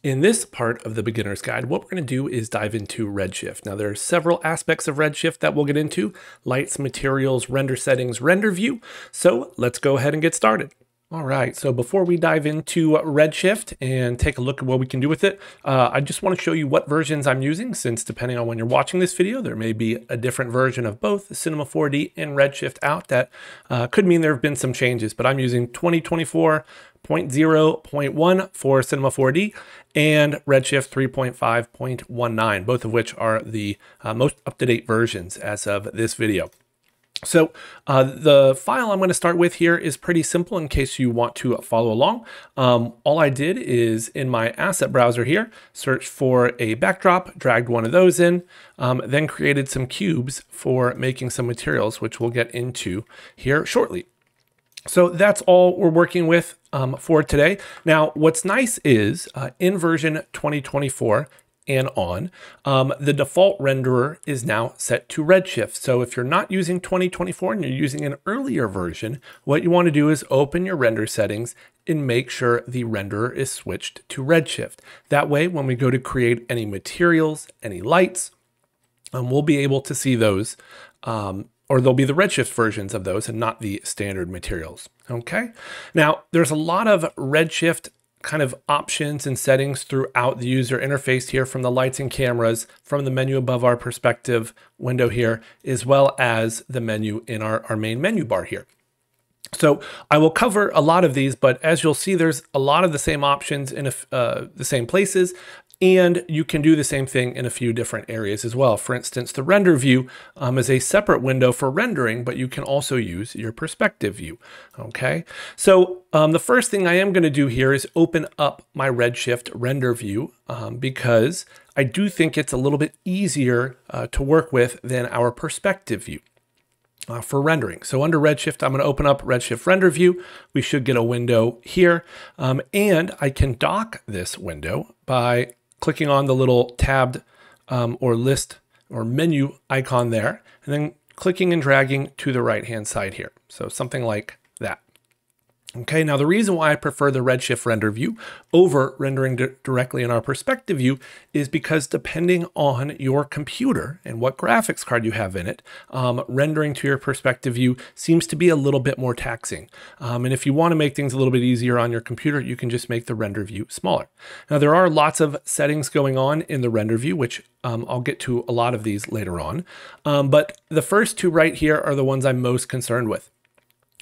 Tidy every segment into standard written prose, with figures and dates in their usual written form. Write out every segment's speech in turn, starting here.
In this part of the beginner's guide, what we're going to do is dive into Redshift. Now, there are several aspects of Redshift that we'll get into: lights, materials, render settings, render view. So let's go ahead and get started. All right, so before we dive into Redshift and take a look at what we can do with it, I just want to show you what versions I'm using, since depending on when you're watching this video, there may be a different version of both Cinema 4D and Redshift out. That could mean there have been some changes, but I'm using 2024.0.1 for Cinema 4D and Redshift 3.5.19, both of which are the most up-to-date versions as of this video. So the file I'm going to start with here is pretty simple in case you want to follow along. All I did is in my asset browser here, search for a backdrop, dragged one of those in, then created some cubes for making some materials, which we'll get into here shortly. So that's all we're working with for today. Now, what's nice is in version 2024 and on, the default renderer is now set to Redshift. So if you're not using 2024 and you're using an earlier version, what you want to do is open your render settings and make sure the renderer is switched to Redshift. That way, when we go to create any materials, any lights, we'll be able to see those, or there'll be the Redshift versions of those and not the standard materials. Okay. Now, there's a lot of Redshift kind of options and settings throughout the user interface here, from the lights and cameras, from the menu above our perspective window here, as well as the menu in our main menu bar here. So I will cover a lot of these, but as you'll see, there's a lot of the same options in the same places, and you can do the same thing in a few different areas as well. For instance, the render view is a separate window for rendering, but you can also use your perspective view. Okay, so the first thing I am going to do here is open up my Redshift render view because I do think it's a little bit easier to work with than our perspective view. For rendering. So under Redshift, I'm going to open up Redshift render view. We should get a window here, and I can dock this window by clicking on the little tabbed or list or menu icon there, and then clicking and dragging to the right hand side here. So something like that. Okay, now the reason why I prefer the Redshift render view over rendering directly in our perspective view is because depending on your computer and what graphics card you have in it, rendering to your perspective view seems to be a little bit more taxing. And if you want to make things a little bit easier on your computer, you can just make the render view smaller. Now there are lots of settings going on in the render view, which I'll get to a lot of these later on. But the first two right here are the ones I'm most concerned with.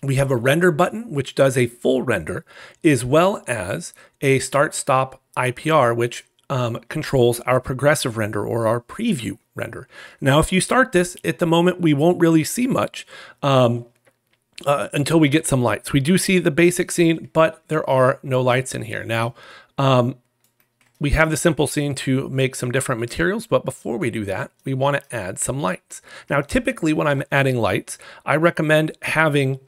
We have a render button, which does a full render, as well as a start-stop IPR, which controls our progressive render or our preview render. Now, if you start this, at the moment, we won't really see much until we get some lights. We do see the basic scene, but there are no lights in here. Now, we have the simple scene to make some different materials, but before we do that, we want to add some lights. Now, typically when I'm adding lights, I recommend having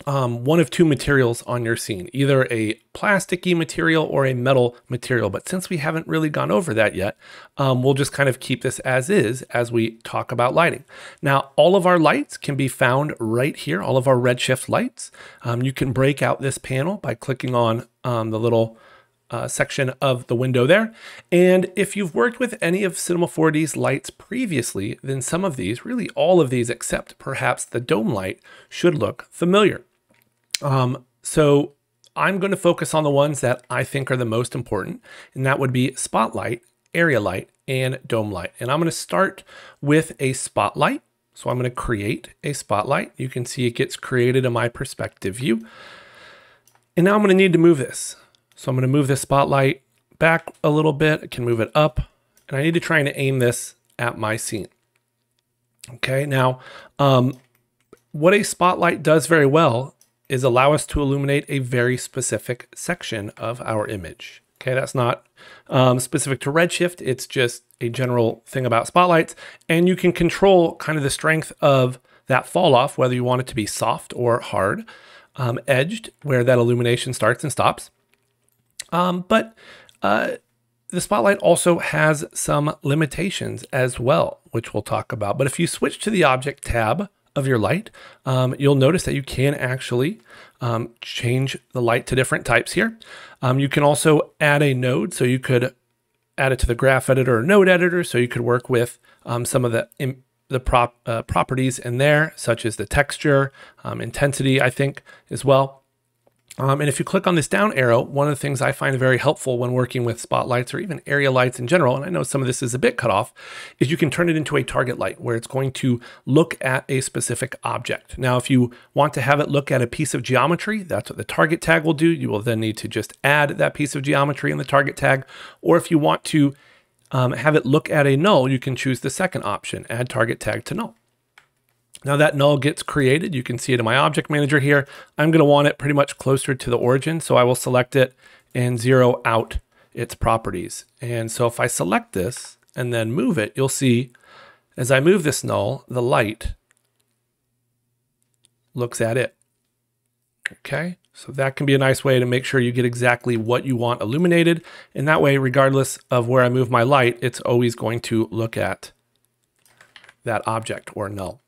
one of two materials on your scene, either a plasticky material or a metal material. But since we haven't really gone over that yet, we'll just kind of keep this as is as we talk about lighting. Now, all of our lights can be found right here, all of our Redshift lights. You can break out this panel by clicking on the little section of the window there. And if you've worked with any of Cinema 4D's lights previously, then some of these, really all of these except perhaps the dome light, should look familiar. So I'm going to focus on the ones that I think are the most important, and that would be spotlight, area light, and dome light. And I'm going to start with a spotlight. So I'm going to create a spotlight. You can see it gets created in my perspective view. And now I'm going to need to move this. So I'm going to move this spotlight back a little bit. I can move it up, and I need to try and aim this at my scene. Okay, now what a spotlight does very well is allow us to illuminate a very specific section of our image. Okay, that's not specific to Redshift. It's just a general thing about spotlights, and you can control kind of the strength of that fall off, whether you want it to be soft or hard, edged, where that illumination starts and stops. But the spotlight also has some limitations as well, which we'll talk about. But if you switch to the Object tab of your light, you'll notice that you can actually change the light to different types here. You can also add a node, so you could add it to the graph editor or node editor, so you could work with some of the properties in there, such as the texture, intensity, I think, as well. And if you click on this down arrow, one of the things I find very helpful when working with spotlights or even area lights in general, and I know some of this is a bit cut off, is you can turn it into a target light where it's going to look at a specific object. Now, if you want to have it look at a piece of geometry, that's what the target tag will do. You will then need to just add that piece of geometry in the target tag. Or if you want to have it look at a null, you can choose the second option, add target tag to null. Now that null gets created. You can see it in my object manager here. I'm going to want it pretty much closer to the origin, so I will select it and zero out its properties. And so if I select this and then move it, you'll see as I move this null, the light looks at it. Okay, so that can be a nice way to make sure you get exactly what you want illuminated. And that way, regardless of where I move my light, it's always going to look at that object or null.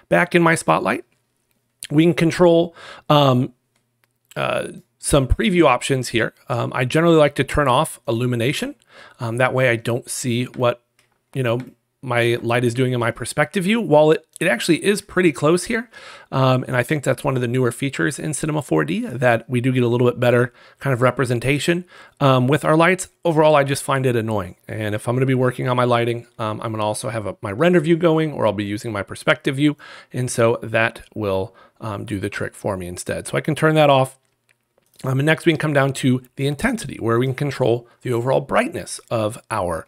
Back in my spotlight, we can control some preview options here. I generally like to turn off illumination. That way I don't see what, my light is doing in my perspective view, while it actually is pretty close here. And I think that's one of the newer features in Cinema 4D, that we do get a little bit better kind of representation with our lights. Overall, I just find it annoying. And if I'm going to be working on my lighting, I'm going to also have my render view going, or I'll be using my perspective view. And so that will do the trick for me instead. So I can turn that off. And next we can come down to the intensity, where we can control the overall brightness of our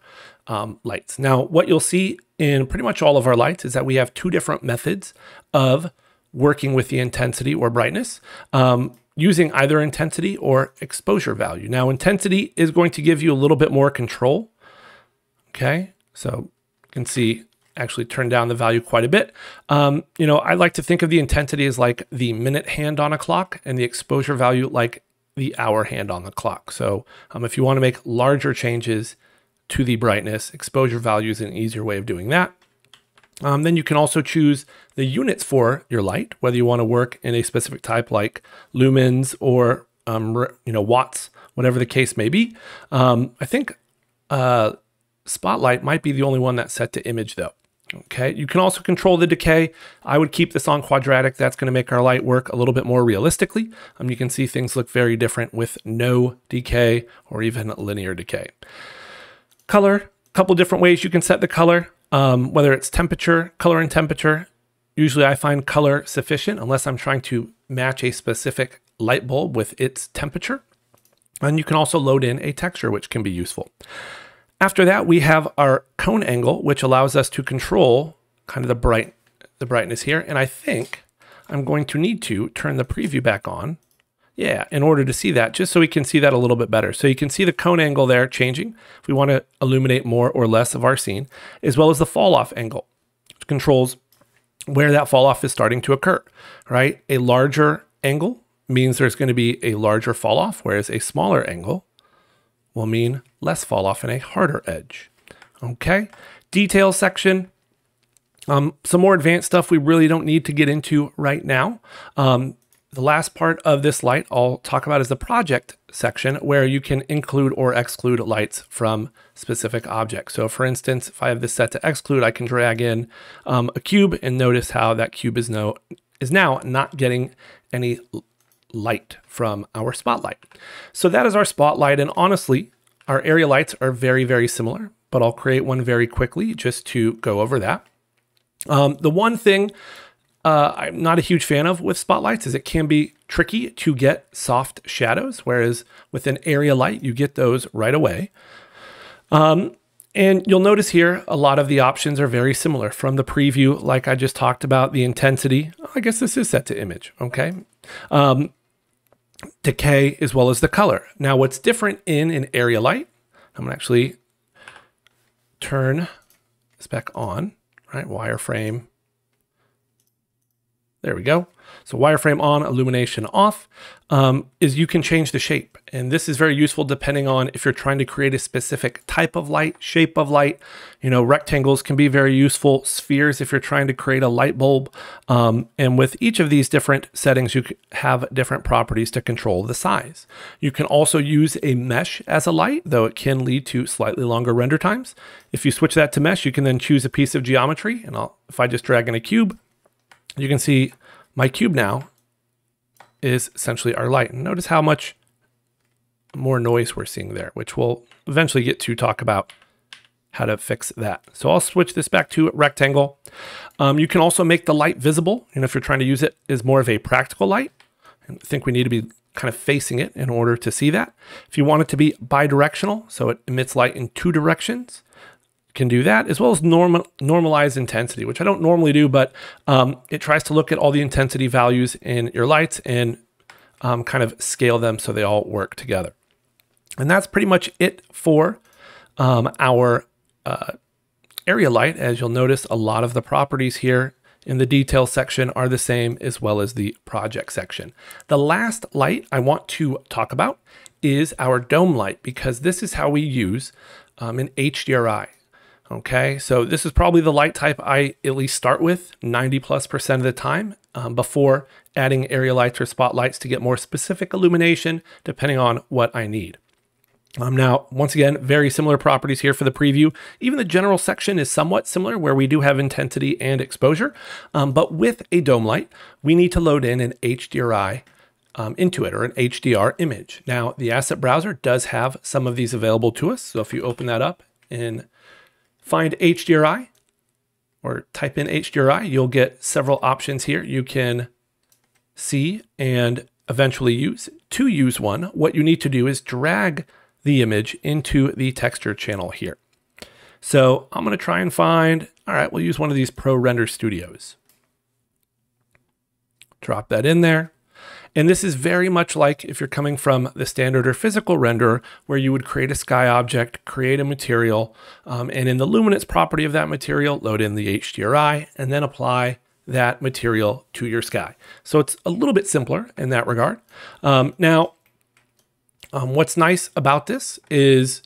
lights. Now, what you'll see in pretty much all of our lights is that we have two different methods of working with the intensity or brightness, using either intensity or exposure value. Now, intensity is going to give you a little bit more control. Okay, so you can see actually turn down the value quite a bit. I like to think of the intensity as like the minute hand on a clock, and the exposure value like the hour hand on the clock. So if you want to make larger changes to the brightness, exposure value is an easier way of doing that. Then you can also choose the units for your light, whether you want to work in a specific type like lumens or watts, whatever the case may be. I think Spotlight might be the only one that's set to image though. Okay, you can also control the decay. I would keep this on quadratic. That's going to make our light work a little bit more realistically. You can see things look very different with no decay or even linear decay. Color, a couple different ways you can set the color, whether it's temperature, color and temperature. Usually I find color sufficient unless I'm trying to match a specific light bulb with its temperature. And you can also load in a texture, which can be useful. After that, we have our cone angle, which allows us to control kind of the brightness here. And I think I'm going to need to turn the preview back on. Yeah, in order to see that, just so we can see that a little bit better. So you can see the cone angle there changing if we want to illuminate more or less of our scene, as well as the fall off angle, which controls where that fall off is starting to occur, right? A larger angle means there's going to be a larger fall off, whereas a smaller angle will mean less fall off and a harder edge. Okay, detail section. Some more advanced stuff we really don't need to get into right now. The last part of this light I'll talk about is the project section, where you can include or exclude lights from specific objects. So for instance, if I have this set to exclude, I can drag in a cube and notice how that cube is now not getting any light from our spotlight. So that is our spotlight. And honestly, our area lights are very, very similar, but I'll create one very quickly just to go over that. The one thing I'm not a huge fan of with spotlights is it can be tricky to get soft shadows, whereas with an area light, you get those right away. And you'll notice here, a lot of the options are very similar from the preview. Like I just talked about, the intensity, I guess this is set to image, okay? Decay, as well as the color. Now what's different in an area light, I'm gonna actually turn this back on, right? Wireframe. There we go. So wireframe on, illumination off, is you can change the shape. And this is very useful depending on if you're trying to create a specific type of light, shape of light. You know, rectangles can be very useful, spheres if you're trying to create a light bulb. And with each of these different settings, you have different properties to control the size. You can also use a mesh as a light, though it can lead to slightly longer render times. If you switch that to mesh, you can then choose a piece of geometry. And if I just drag in a cube, you can see my cube now is essentially our light. And notice how much more noise we're seeing there, which we'll eventually get to talk about how to fix that. So I'll switch this back to rectangle. You can also make the light visible. And if you're trying to use it as more of a practical light, I think we need to be kind of facing it in order to see that. If you want it to be bidirectional, so it emits light in 2 directions, can do that, as well as normalize intensity, which I don't normally do, but it tries to look at all the intensity values in your lights and kind of scale them so they all work together. And that's pretty much it for our area light. As you'll notice, a lot of the properties here in the detail section are the same, as well as the project section. The last light I want to talk about is our dome light, because this is how we use an HDRI. Okay, so this is probably the light type I at least start with 90+% of the time before adding area lights or spotlights to get more specific illumination depending on what I need. Now, once again, very similar properties here for the preview. Even the general section is somewhat similar, where we do have intensity and exposure, but with a dome light, we need to load in an HDRI into it, or an HDR image. Now, the asset browser does have some of these available to us. So if you open that up and find HDRI or type in HDRI, you'll get several options here you can see and eventually use. To use one, what you need to do is drag the image into the texture channel here. So I'm going to try and find, all right, we'll use one of these Pro Render Studios. Drop that in there. And this is very much like if you're coming from the standard or physical renderer, where you would create a sky object, create a material, and in the luminance property of that material, load in the HDRI, and then apply that material to your sky. So it's a little bit simpler in that regard. What's nice about this is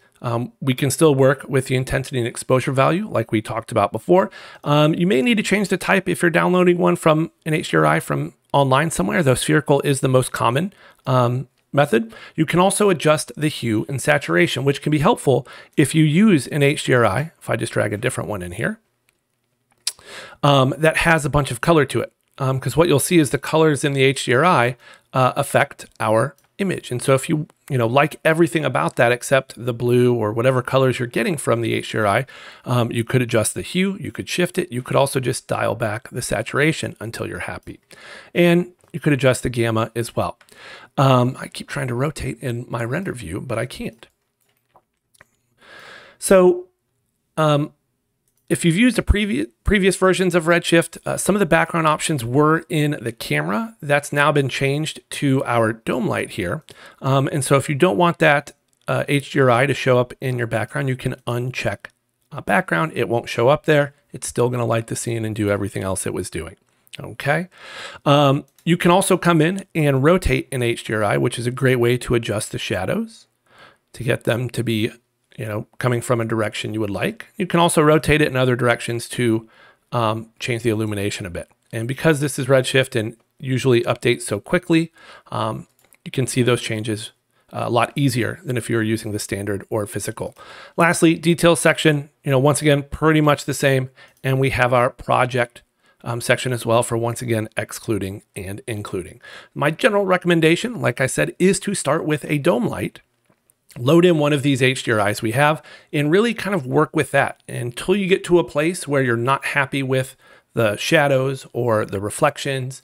we can still work with the intensity and exposure value like we talked about before. You may need to change the type if you're downloading one from an HDRI from online somewhere, though spherical is the most common method. You can also adjust the hue and saturation, which can be helpful if you use an HDRI. If I just drag a different one in here, that has a bunch of color to it. Because what you'll see is the colors in the HDRI affect our image. And so if you like everything about that except the blue or whatever colors you're getting from the HDRI, you could adjust the hue, you could shift it, you could also just dial back the saturation until you're happy. And you could adjust the gamma as well. I keep trying to rotate in my render view, but I can't. So if you've used a previous versions of Redshift, some of the background options were in the camera. That's now been changed to our dome light here. And so if you don't want that HDRI to show up in your background, you can uncheck background. It won't show up there. It's still going to light the scene and do everything else it was doing. Okay. You can also come in and rotate an HDRI, which is a great way to adjust the shadows to get them to be coming from a direction you would like. You can also rotate it in other directions to change the illumination a bit. And because this is Redshift and usually updates so quickly, you can see those changes a lot easier than if you were using the standard or physical. Lastly, details section, once again, pretty much the same. And we have our project section as well for, once again, excluding and including. My general recommendation, like I said, is to start with a dome light. Load in one of these HDRIs we have and really kind of work with that until you get to a place where you're not happy with the shadows or the reflections.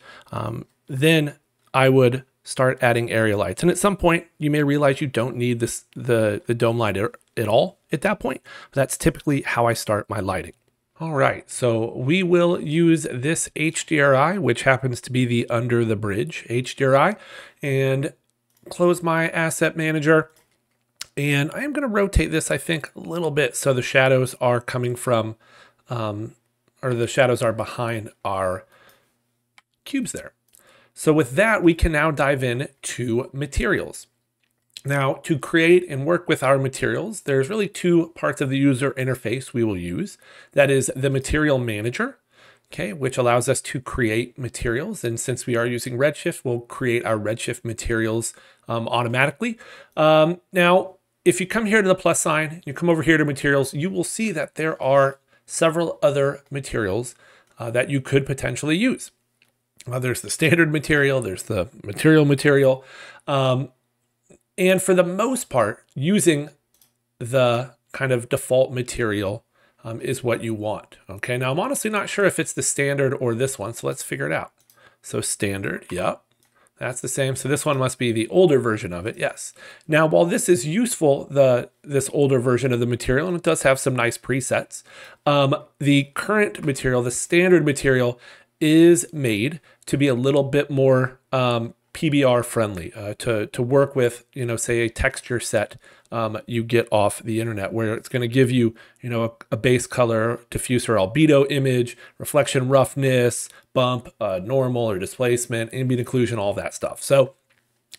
Then I would start adding area lights. And at some point you may realize you don't need the dome light at all at that point. But that's typically how I start my lighting. All right, so we will use this HDRI, which happens to be the Under the Bridge HDRI, and close my asset manager. And I am going to rotate this, I think, a little bit so the shadows are coming from, or the shadows are behind our cubes there. So with that, we can now dive in to materials. Now, to create and work with our materials, there's really two parts of the user interface we will use. That is the material manager, okay, which allows us to create materials. And since we are using Redshift, we'll create our Redshift materials automatically. Now, if you come here to the plus sign, you come over here to materials, you will see that there are several other materials that you could potentially use. There's the standard material, there's the material. And for the most part, using the kind of default material is what you want. Okay, now I'm honestly not sure if it's the standard or this one, so let's figure it out. So standard, yep, that's the same. So this one must be the older version of it, yes. Now, while this is useful, this older version of the material, and it does have some nice presets, the current material, the standard material, is made to be a little bit more PBR friendly, to work with, say a texture set you get off the internet, where it's going to give you, a base color, diffuser, albedo image, reflection roughness, bump, normal or displacement, ambient occlusion, all that stuff. So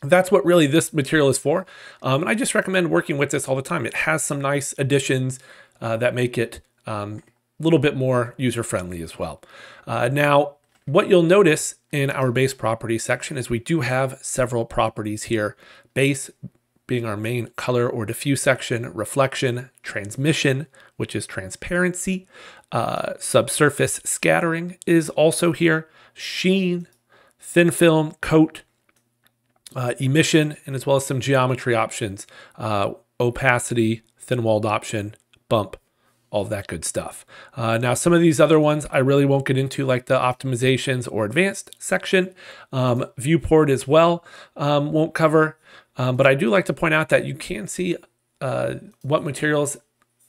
that's what really this material is for. And I just recommend working with this all the time. It has some nice additions that make it a little bit more user-friendly as well. Now, what you'll notice in our base properties section is we do have several properties here. Base being our main color or diffuse section, reflection, transmission, which is transparency, subsurface scattering is also here, sheen, thin film, coat, emission, and as well as some geometry options, opacity, thin walled option, bump, all of that good stuff. Now, some of these other ones I really won't get into, like the optimizations or advanced section. Viewport as well won't cover, but I do like to point out that you can see what materials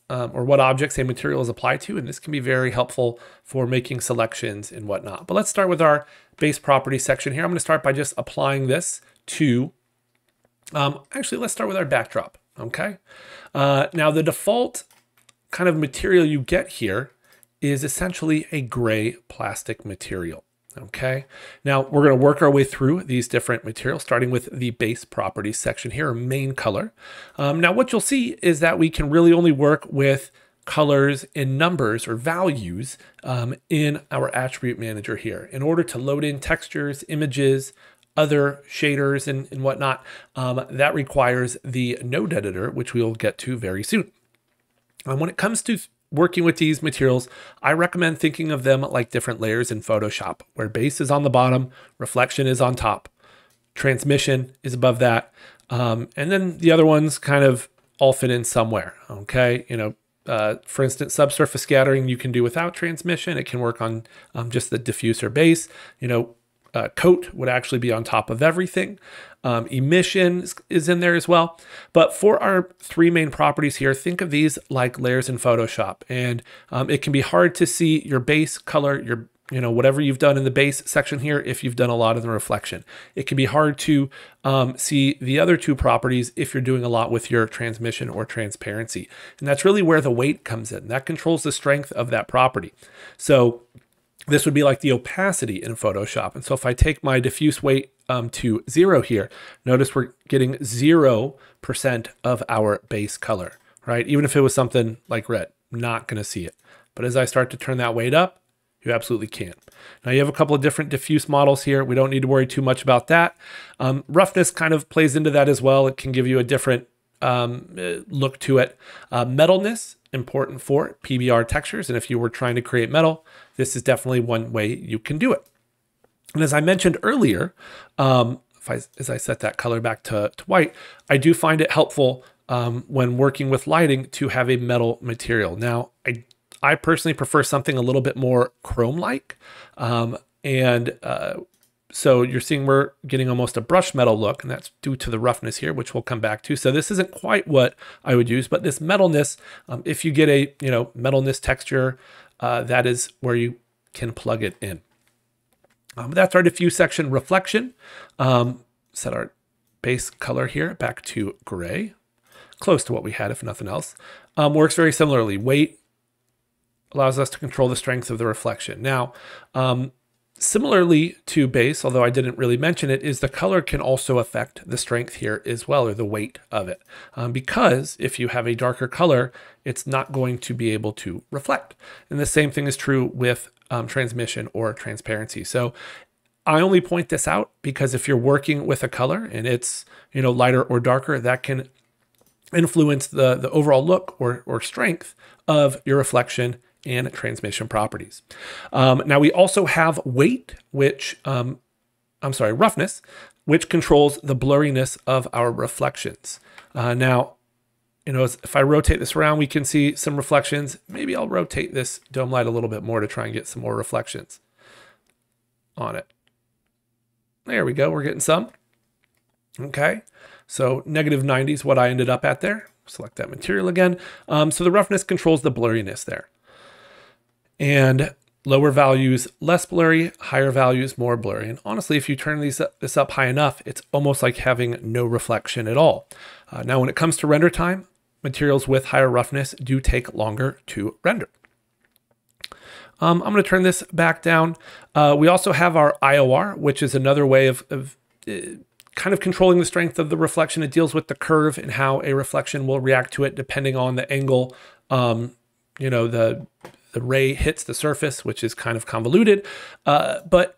or what objects a material is applied to, and this can be very helpful for making selections and whatnot. But let's start with our base property section here. I'm going to start by just applying this to, actually, let's start with our backdrop, okay? Now, the default kind of material you get here is essentially a gray plastic material. Okay, now we're going to work our way through these different materials, starting with the base properties section here, main color. Now what you'll see is that we can really only work with colors and numbers or values in our attribute manager here. In order to load in textures, images, other shaders and whatnot, that requires the node editor, which we'll get to very soon. When it comes to working with these materials, I recommend thinking of them like different layers in Photoshop, where base is on the bottom, reflection is on top, transmission is above that, and then the other ones kind of all fit in somewhere, okay? For instance, subsurface scattering you can do without transmission. It can work on just the diffuser base. Coat would actually be on top of everything. Emission is in there as well. But for our three main properties here, think of these like layers in Photoshop. And it can be hard to see your base color, your whatever you've done in the base section here, if you've done a lot of the reflection. It can be hard to see the other two properties if you're doing a lot with your transmission or transparency. And that's really where the weight comes in. That controls the strength of that property. So this would be like the opacity in Photoshop. And so if I take my diffuse weight to 0 here, notice we're getting 0% of our base color, right? Even if it was something like red, not going to see it. But as I start to turn that weight up, you absolutely can. Now you have a couple of different diffuse models here. We don't need to worry too much about that. Roughness kind of plays into that as well. It can give you a different look to it. Metalness, important for PBR textures. And if you were trying to create metal, this is definitely one way you can do it. And as I mentioned earlier, as I set that color back to white, I do find it helpful when working with lighting to have a metal material. Now, I personally prefer something a little bit more chrome-like. So you're seeing we're getting almost a brush metal look, and that's due to the roughness here, which we'll come back to. So this isn't quite what I would use, but this metalness, if you get a metalness texture, that is where you can plug it in. That's our diffuse section reflection. Set our base color here back to gray, close to what we had if nothing else. Works very similarly. Weight allows us to control the strength of the reflection. Now, Similarly to base, although I didn't really mention it, is the color can also affect the strength here as well, or the weight of it. Because if you have a darker color, it's not going to be able to reflect. And the same thing is true with transmission or transparency. So I only point this out because if you're working with a color and it's, lighter or darker, that can influence the overall look or strength of your reflection and transmission properties. Now we also have weight, roughness, which controls the blurriness of our reflections. Now, if I rotate this around, we can see some reflections. Maybe I'll rotate this dome light a little bit more to try and get some more reflections on it. There we go, we're getting some. Okay, so -90 is what I ended up at there. Select that material again. So the roughness controls the blurriness there. And lower values, less blurry, higher values, more blurry. And honestly, if you turn this up high enough, it's almost like having no reflection at all. Now, when it comes to render time, materials with higher roughness do take longer to render. I'm going to turn this back down. We also have our IOR, which is another way of kind of controlling the strength of the reflection. It deals with the curve and how a reflection will react to it depending on the angle, the ray hits the surface, which is kind of convoluted. But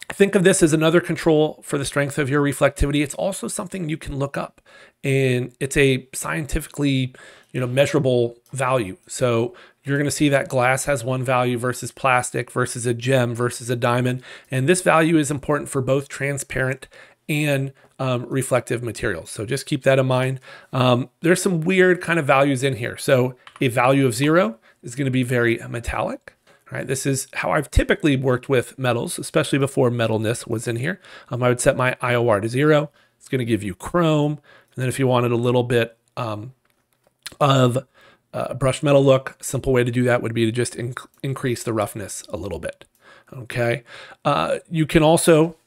think of this as another control for the strength of your reflectivity. It's also something you can look up, and it's a scientifically, measurable value. So you're going to see that glass has one value versus plastic versus a gem versus a diamond. And this value is important for both transparent and reflective materials. So just keep that in mind. There's some weird kind of values in here. So a value of 0 is going to be very metallic, right? This is how I've typically worked with metals, especially before metalness was in here. I would set my IOR to 0. It's going to give you chrome. And then if you wanted a little bit of a brushed metal look, a simple way to do that would be to just increase the roughness a little bit, okay? You can also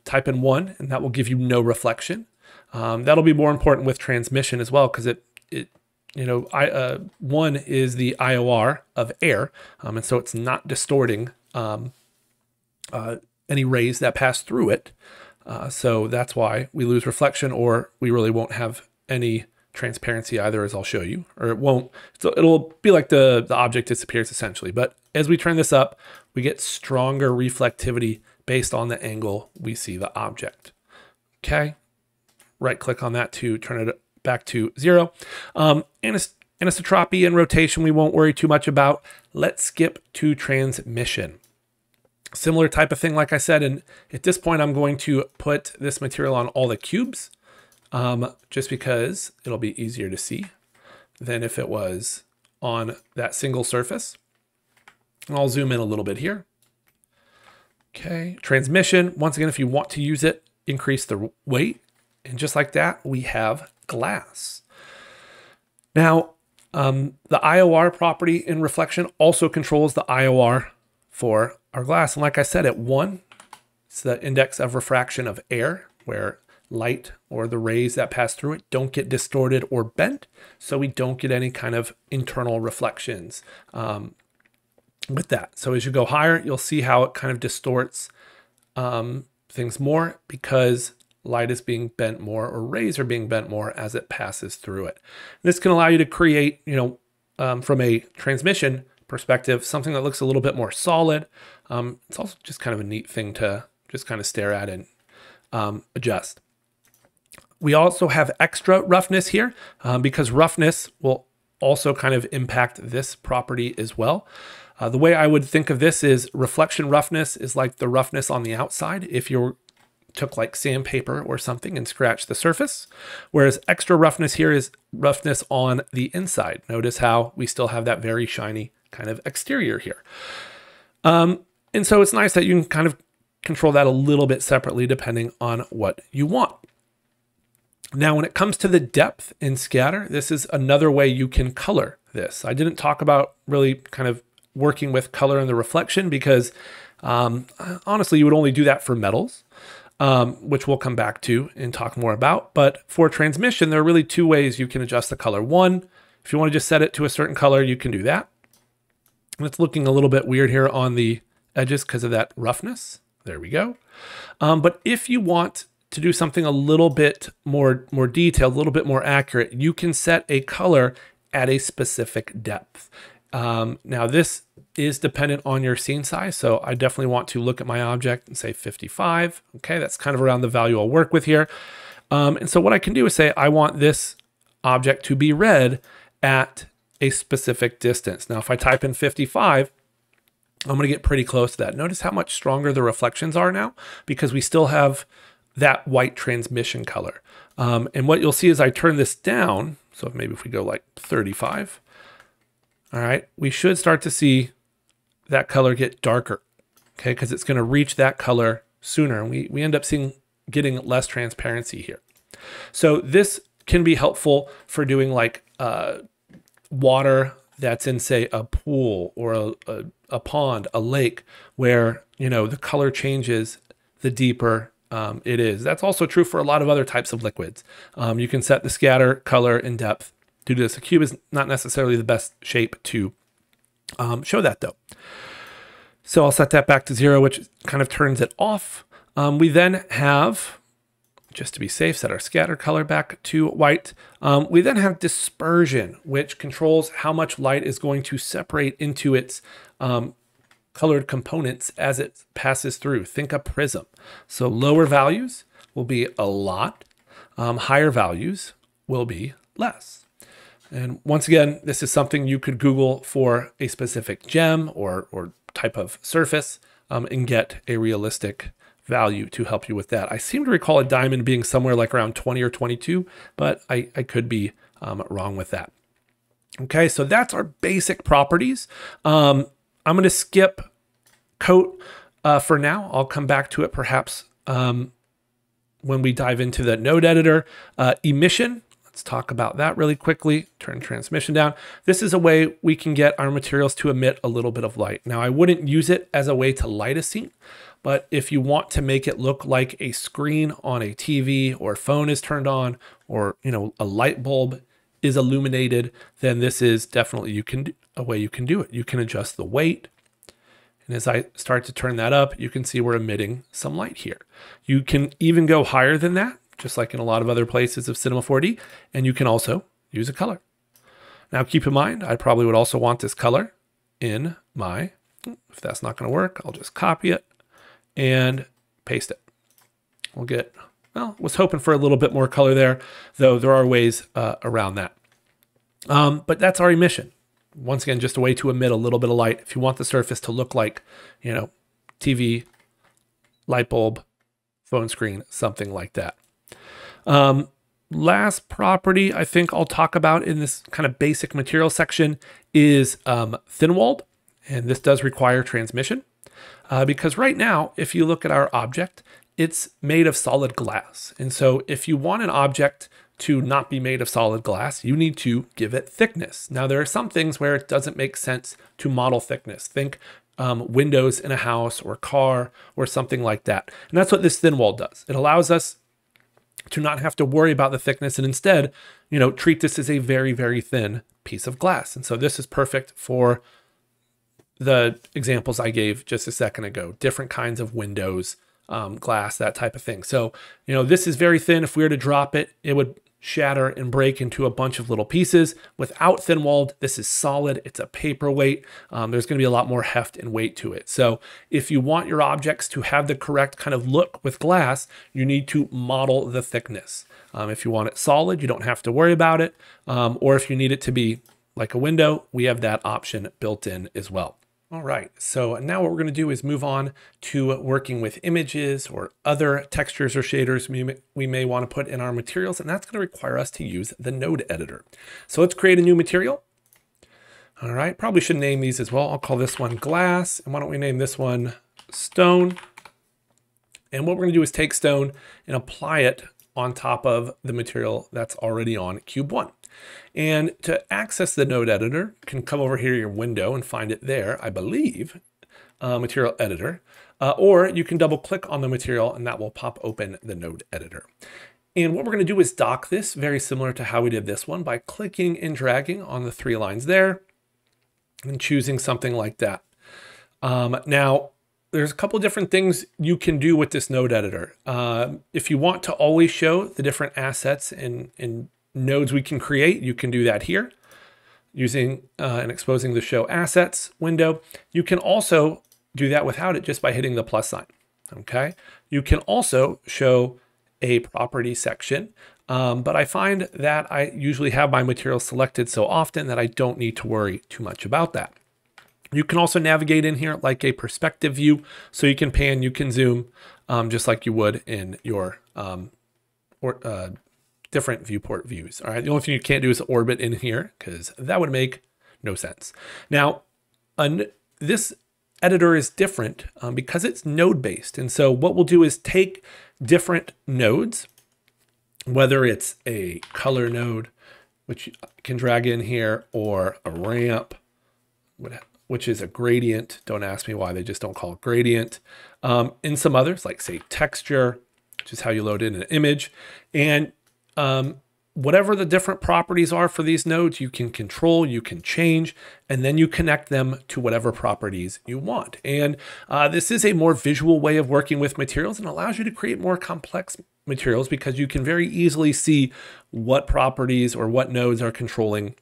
type in 1, and that will give you no reflection. That'll be more important with transmission as well, because 1 is the IOR of air, and so it's not distorting any rays that pass through it. So that's why we lose reflection, or we really won't have any transparency either, as I'll show you, or it won't. So it'll be like the object disappears essentially. But as we turn this up, we get stronger reflectivity based on the angle we see the object. Okay, right click on that to turn it back to 0. Anisotropy and rotation we won't worry too much about. Let's skip to transmission. Similar type of thing, like I said, and at this point I'm going to put this material on all the cubes, just because it'll be easier to see than if it was on that single surface. And I'll zoom in a little bit here. Okay, transmission, once again, if you want to use it, increase the weight. And just like that, we have glass. Now, the IOR property in reflection also controls the IOR for our glass. And like I said, at 1, it's the index of refraction of air, where light or the rays that pass through it don't get distorted or bent, so we don't get any kind of internal reflections with that. So as you go higher, you'll see how it kind of distorts things more, because light is being bent more, or rays are being bent more as it passes through it. This can allow you to create, from a transmission perspective, something that looks a little bit more solid. It's also just kind of a neat thing to just kind of stare at and adjust. We also have extra roughness here, because roughness will also kind of impact this property as well. The way I would think of this is reflection roughness is like the roughness on the outside if you took like sandpaper or something and scratched the surface, whereas extra roughness here is roughness on the inside. Notice how we still have that very shiny kind of exterior here. And so it's nice that you can kind of control that a little bit separately depending on what you want. Now, when it comes to the depth and scatter, this is another way you can color this. I didn't talk about really kind of working with color and the reflection, because honestly, you would only do that for metals, which we'll come back to and talk more about. But for transmission, there are really 2 ways you can adjust the color. 1, if you want to just set it to a certain color, you can do that. And it's looking a little bit weird here on the edges because of that roughness. There we go. But if you want to do something a little bit more detailed, a little bit more accurate, you can set a color at a specific depth. Now this is dependent on your scene size. So I definitely want to look at my object and say 55. Okay, that's kind of around the value I'll work with here. And so what I can do is say, I want this object to be read at a specific distance. Now, if I type in 55, I'm going to get pretty close to that. Notice how much stronger the reflections are now because we still have that white transmission color. And what you'll see is I turn this down. So maybe if we go like 35, all right, we should start to see that color get darker, okay, because it's going to reach that color sooner. And we end up getting less transparency here. So this can be helpful for doing like water that's in, say, a pool or a pond, a lake, where, you know, the color changes the deeper it is. That's also true for a lot of other types of liquids. You can set the scatter, color, and depth to do this. A cube is not necessarily the best shape to show that though. So I'll set that back to 0, which kind of turns it off. We then have, just to be safe, set our scatter color back to white. We then have dispersion, which controls how much light is going to separate into its colored components as it passes through. Think a prism. So lower values will be a lot. Higher values will be less. And once again, this is something you could Google for a specific gem or type of surface and get a realistic value to help you with that. I seem to recall a diamond being somewhere like around 20 or 22, but I could be wrong with that. Okay, so that's our basic properties. I'm going to skip coat for now. I'll come back to it perhaps when we dive into the node editor. Emission, let's talk about that really quickly. Turn transmission down. This is a way we can get our materials to emit a little bit of light. Now, I wouldn't use it as a way to light a scene, but if you want to make it look like a screen on a TV or phone is turned on, or, you know, a light bulb is illuminated, then this is definitely a way you can do it. You can adjust the weight. And as I start to turn that up, you can see we're emitting some light here. You can even go higher than that, just like in a lot of other places of Cinema 4D, and you can also use a color. Now keep in mind, I probably would also want this color in my, if that's not going to work, I'll just copy it and paste it. We'll get, well, was hoping for a little bit more color there, though there are ways around that. But that's our emission. Once again, just a way to emit a little bit of light. If you want the surface to look like, you know, TV, light bulb, phone screen, something like that. Last property I think I'll talk about in this kind of basic material section is thin-walled. And this does require transmission because right now, if you look at our object, it's made of solid glass. And so if you want an object to not be made of solid glass, you need to give it thickness. Now, there are some things where it doesn't make sense to model thickness. Think windows in a house or car or something like that. And that's what this thin wall does. It allows us to not have to worry about the thickness and instead, you know, treat this as a very, very thin piece of glass. And so this is perfect for the examples I gave just a second ago, different kinds of windows, glass, that type of thing. So, you know, this is very thin. If we were to drop it, it would shatter and break into a bunch of little pieces. Without thin-walled, this is solid. It's a paperweight. There's going to be a lot more heft and weight to it. So if you want your objects to have the correct kind of look with glass, you need to model the thickness. If you want it solid, you don't have to worry about it. Or if you need it to be like a window, we have that option built in as well. All right, so now what we're going to do is move on to working with images or other textures or shaders we may want to put in our materials, and that's going to require us to use the node editor. So let's create a new material. All right, probably should name these as well. I'll call this one glass, and why don't we name this one stone? And what we're going to do is take stone and apply it on top of the material that's already on Cube 1. And to access the node editor, you can come over here to your window and find it there, I believe, material editor, or you can double click on the material and that will pop open the node editor. And what we're going to do is dock this very similar to how we did this one by clicking and dragging on the 3 lines there and choosing something like that. Now, there's a couple different things you can do with this node editor. If you want to always show the different assets and nodes we can create, you can do that here using and exposing the show assets window. You can also do that without it just by hitting the plus sign. Okay. You can also show a property section, but I find that I usually have my materials selected so often that I don't need to worry too much about that. You can also navigate in here like a perspective view, so you can pan, you can zoom, just like you would in your different viewport views. All right, the only thing you can't do is orbit in here because that would make no sense. Now, this editor is different because it's node based. And so what we'll do is take different nodes, whether it's a color node, which you can drag in here, or a ramp, which is a gradient. Don't ask me why they just don't call it gradient. And some others, like say texture, which is how you load in an image. And whatever the different properties are for these nodes, you can control, you can change, and then you connect them to whatever properties you want. And this is a more visual way of working with materials and allows you to create more complex materials because you can very easily see what properties or what nodes are controlling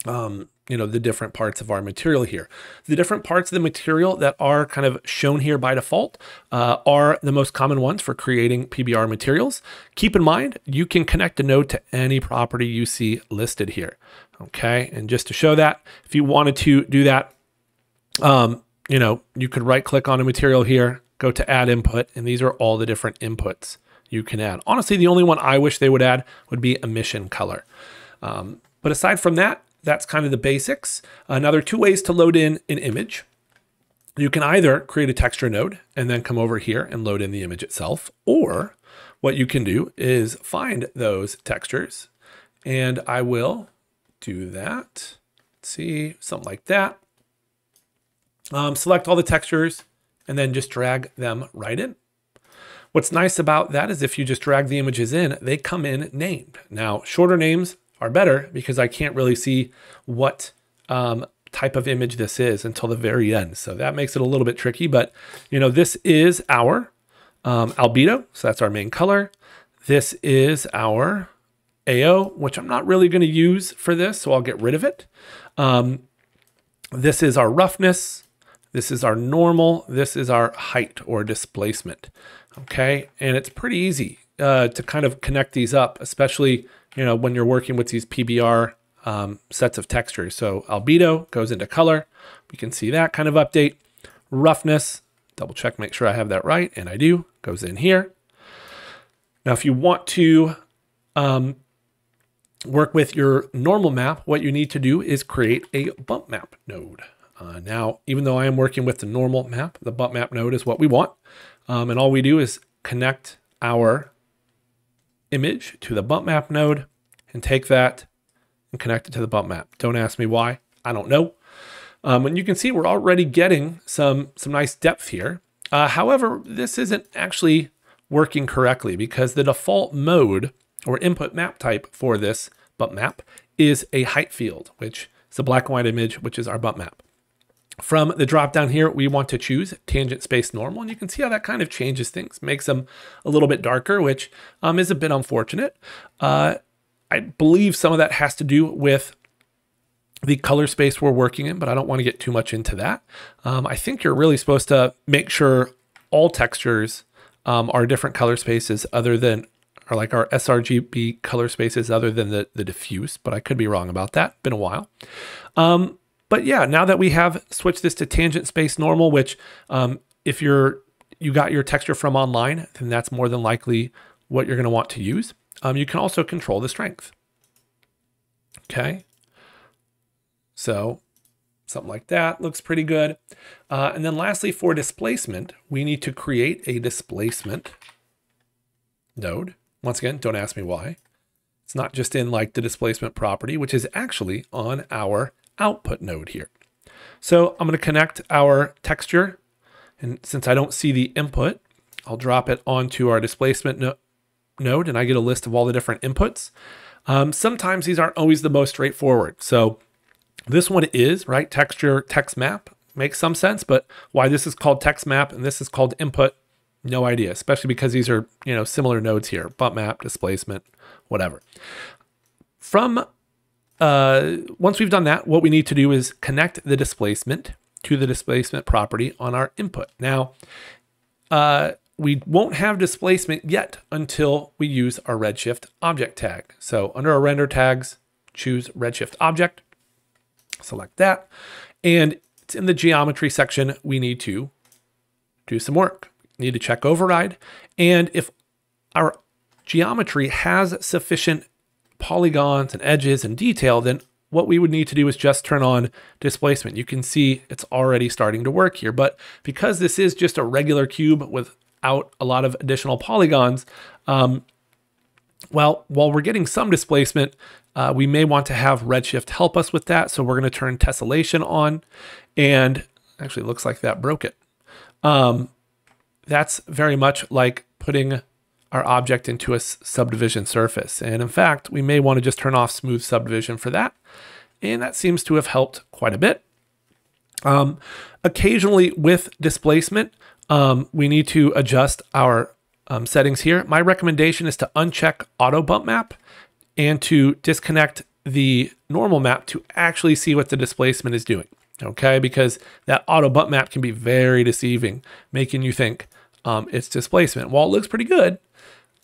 the different parts of our material here. The different parts of the material that are kind of shown here by default are the most common ones for creating PBR materials. Keep in mind, you can connect a node to any property you see listed here. Okay, and just to show that, if you wanted to do that, you could right click on a material here, go to add input, and these are all the different inputs you can add. Honestly, the only one I wish they would add would be emission color. But aside from that, that's kind of the basics. Now, there are two ways to load in an image. You can either create a texture node and then come over here and load in the image itself, or what you can do is find those textures, and I will do that. Let's see, something like that. Select all the textures and then just drag them right in. What's nice about that is if you just drag the images in, they come in named. Now, shorter names are better because I can't really see what type of image this is until the very end. So that makes it a little bit tricky, but this is our albedo. So that's our main color. This is our AO, which I'm not really going to use for this, so I'll get rid of it. This is our roughness. This is our normal. This is our height or displacement. Okay. And it's pretty easy to kind of connect these up, especially when you're working with these PBR sets of textures. So albedo goes into color. We can see that kind of update. Roughness, double check, make sure I have that right. And I do, goes in here. Now, if you want to work with your normal map, what you need to do is create a bump map node. Now, even though I am working with the normal map, the bump map node is what we want. And all we do is connect our image to the bump map node and take that and connect it to the bump map. Don't ask me why, I don't know. And you can see we're already getting some nice depth here. However, this isn't actually working correctly because the default mode or input map type for this bump map is a height field, which is a black and white image, which is our bump map. From the drop down here, we want to choose tangent space normal, and you can see how that kind of changes things, makes them a little bit darker, which is a bit unfortunate. I believe some of that has to do with the color space we're working in, but I don't want to get too much into that. I think you're really supposed to make sure all textures are different color spaces other than, or like our sRGB color spaces other than the diffuse, but I could be wrong about that. Been a while. But yeah, now that we have switched this to tangent space normal, which if you got your texture from online, then that's more than likely what you're going to want to use. You can also control the strength. Okay. So something like that looks pretty good. And then lastly, for displacement, we need to create a displacement node. Once again, don't ask me why. It's not just in like the displacement property, which is actually on our output node here. So I'm going to connect our texture. And since I don't see the input, I'll drop it onto our displacement node and I get a list of all the different inputs. Sometimes these aren't always the most straightforward. So this one is, right, texture text map. makes some sense, but why this is called text map and this is called input, no idea, especially because these are, similar nodes here, bump map, displacement, whatever. From once we've done that, what we need to do is connect the displacement to the displacement property on our input. Now, we won't have displacement yet until we use our Redshift object tag. So under our render tags, choose Redshift object, select that, and it's in the geometry section. We need to do some work. We need to check override, and if our geometry has sufficient polygons and edges and detail, then what we would need to do is just turn on displacement. You can see it's already starting to work here, but because this is just a regular cube without a lot of additional polygons, well, while we're getting some displacement, we may want to have Redshift help us with that. So we're going to turn tessellation on, and actually it looks like that broke it. That's very much like putting our object into a subdivision surface. And in fact, we may want to just turn off smooth subdivision for that. And that seems to have helped quite a bit. Occasionally with displacement, we need to adjust our settings here. My recommendation is to uncheck auto bump map and to disconnect the normal map to actually see what the displacement is doing. Okay, because that auto bump map can be very deceiving, making you think it's displacement. While it looks pretty good,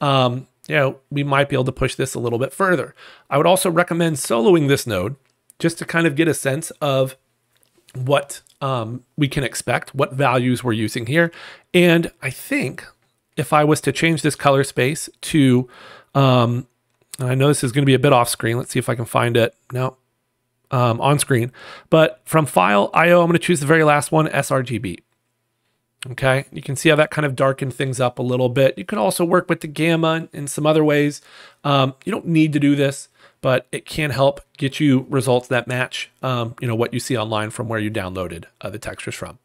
we might be able to push this a little bit further. I would also recommend soloing this node just to kind of get a sense of what we can expect, what values we're using here. And I think if I was to change this color space to, I know this is going to be a bit off screen. Let's see if I can find it. No, on screen. But from File, IO, I'm going to choose the very last one, sRGB. Okay, you can see how that kind of darkened things up a little bit. You can also work with the gamma in some other ways. You don't need to do this, but it can help get you results that match, what you see online from where you downloaded the textures from.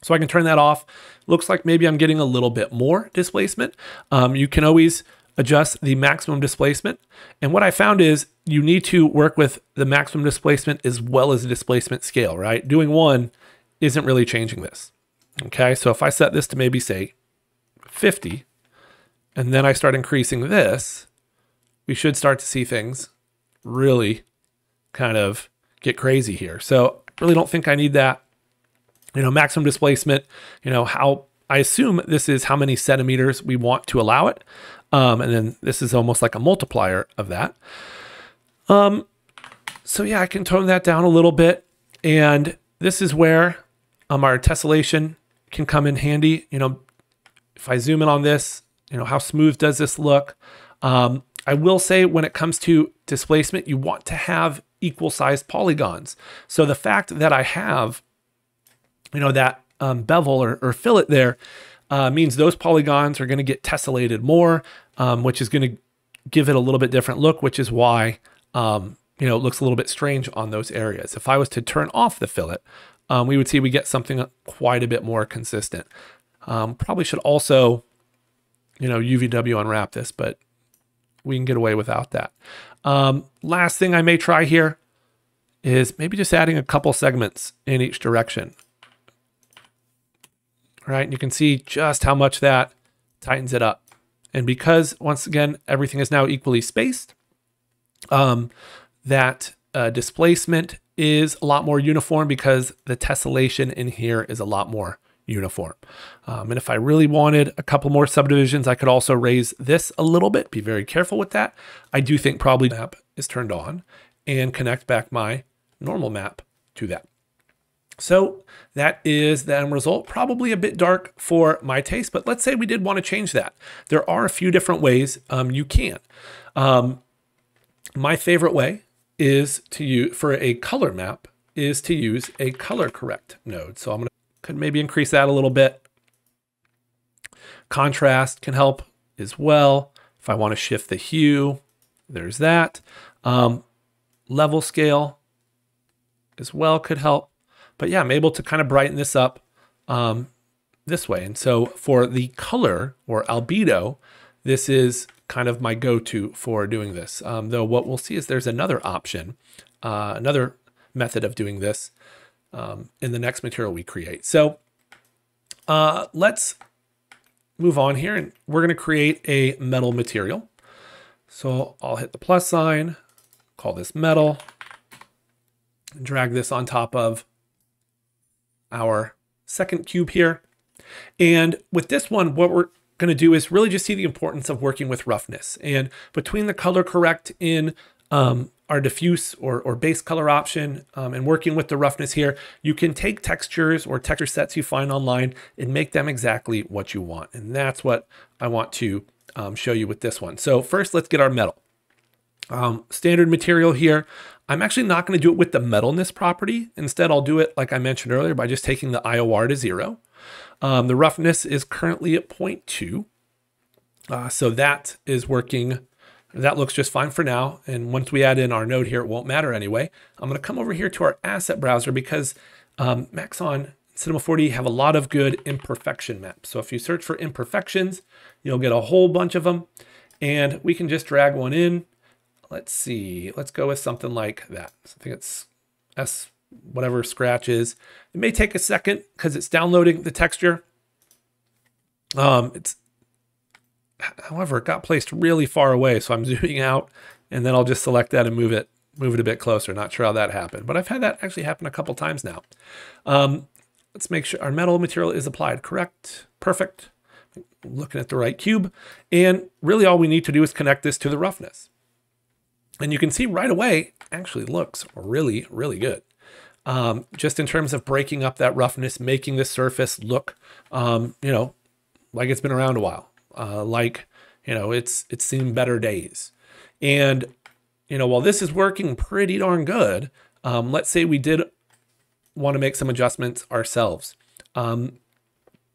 So I can turn that off. Looks like maybe I'm getting a little bit more displacement. You can always adjust the maximum displacement. And what I found is you need to work with the maximum displacement as well as the displacement scale, right? Doing one isn't really changing this. Okay, so if I set this to maybe say 50, and then I start increasing this, we should start to see things really kind of get crazy here. So I really don't think I need that. Maximum displacement, how I assume this is how many centimeters we want to allow it. And then this is almost like a multiplier of that. So yeah, I can tone that down a little bit. And this is where our tessellation can come in handy. If I zoom in on this, how smooth does this look? I will say when it comes to displacement, you want to have equal sized polygons. So the fact that I have, that bevel or fillet there means those polygons are going to get tessellated more, which is going to give it a little bit different look, which is why, it looks a little bit strange on those areas. If I was to turn off the fillet, we would see we get something quite a bit more consistent. Probably should also, UVW unwrap this, but we can get away without that. Last thing I may try here is maybe just adding a couple segments in each direction. Right, and you can see just how much that tightens it up. And because, once again, everything is now equally spaced, that displacement is a lot more uniform because the tessellation in here is a lot more uniform. And if I really wanted a couple more subdivisions, I could also raise this a little bit. Be very careful with that. I do think probably map is turned on and connect back my normal map to that. So that is the end result. Probably a bit dark for my taste, but let's say we did want to change that. There are a few different ways you can. My favorite way is to use, for a color map, is to use a color correct node. So I'm going to could maybe increase that a little bit. Contrast can help as well. If I want to shift the hue, there's that. Level scale as well could help. But yeah, I'm able to kind of brighten this up this way. And so for the color or albedo, this is kind of my go-to for doing this. Though what we'll see is there's another option, another method of doing this in the next material we create. So let's move on here, and we're going to create a metal material. So I'll hit the plus sign, call this metal, and drag this on top of our second cube here. And with this one, what we're going to do is really just see the importance of working with roughness. And between the color correct in our diffuse or base color option and working with the roughness here, you can take textures or texture sets you find online and make them exactly what you want. And that's what I want to show you with this one. So first, let's get our metal. Standard material here. I'm actually not going to do it with the metalness property. Instead, I'll do it like I mentioned earlier by just taking the IOR to 0. The roughness is currently at 0.2. So that is working. That looks just fine for now. And once we add in our node here, it won't matter anyway. I'm going to come over here to our asset browser because Maxon Cinema 4D have a lot of good imperfection maps. So if you search for imperfections, you'll get a whole bunch of them. And we can just drag one in. Let's see. Let's go with something like that. I think it's S, whatever scratch is. It may take a second because it's downloading the texture. However, it got placed really far away, so I'm zooming out, and then I'll just select that and move it a bit closer. Not sure how that happened, but I've had that actually happen a couple times now. Let's make sure our metal material is applied correct. Perfect. Looking at the right cube, and really all we need to do is connect this to the roughness. And you can see right away, actually looks really, really good. Just in terms of breaking up that roughness, making the surface look, you know, like it's been around a while, like, you know, it's seen better days. And, you know, while this is working pretty darn good, let's say we did want to make some adjustments ourselves.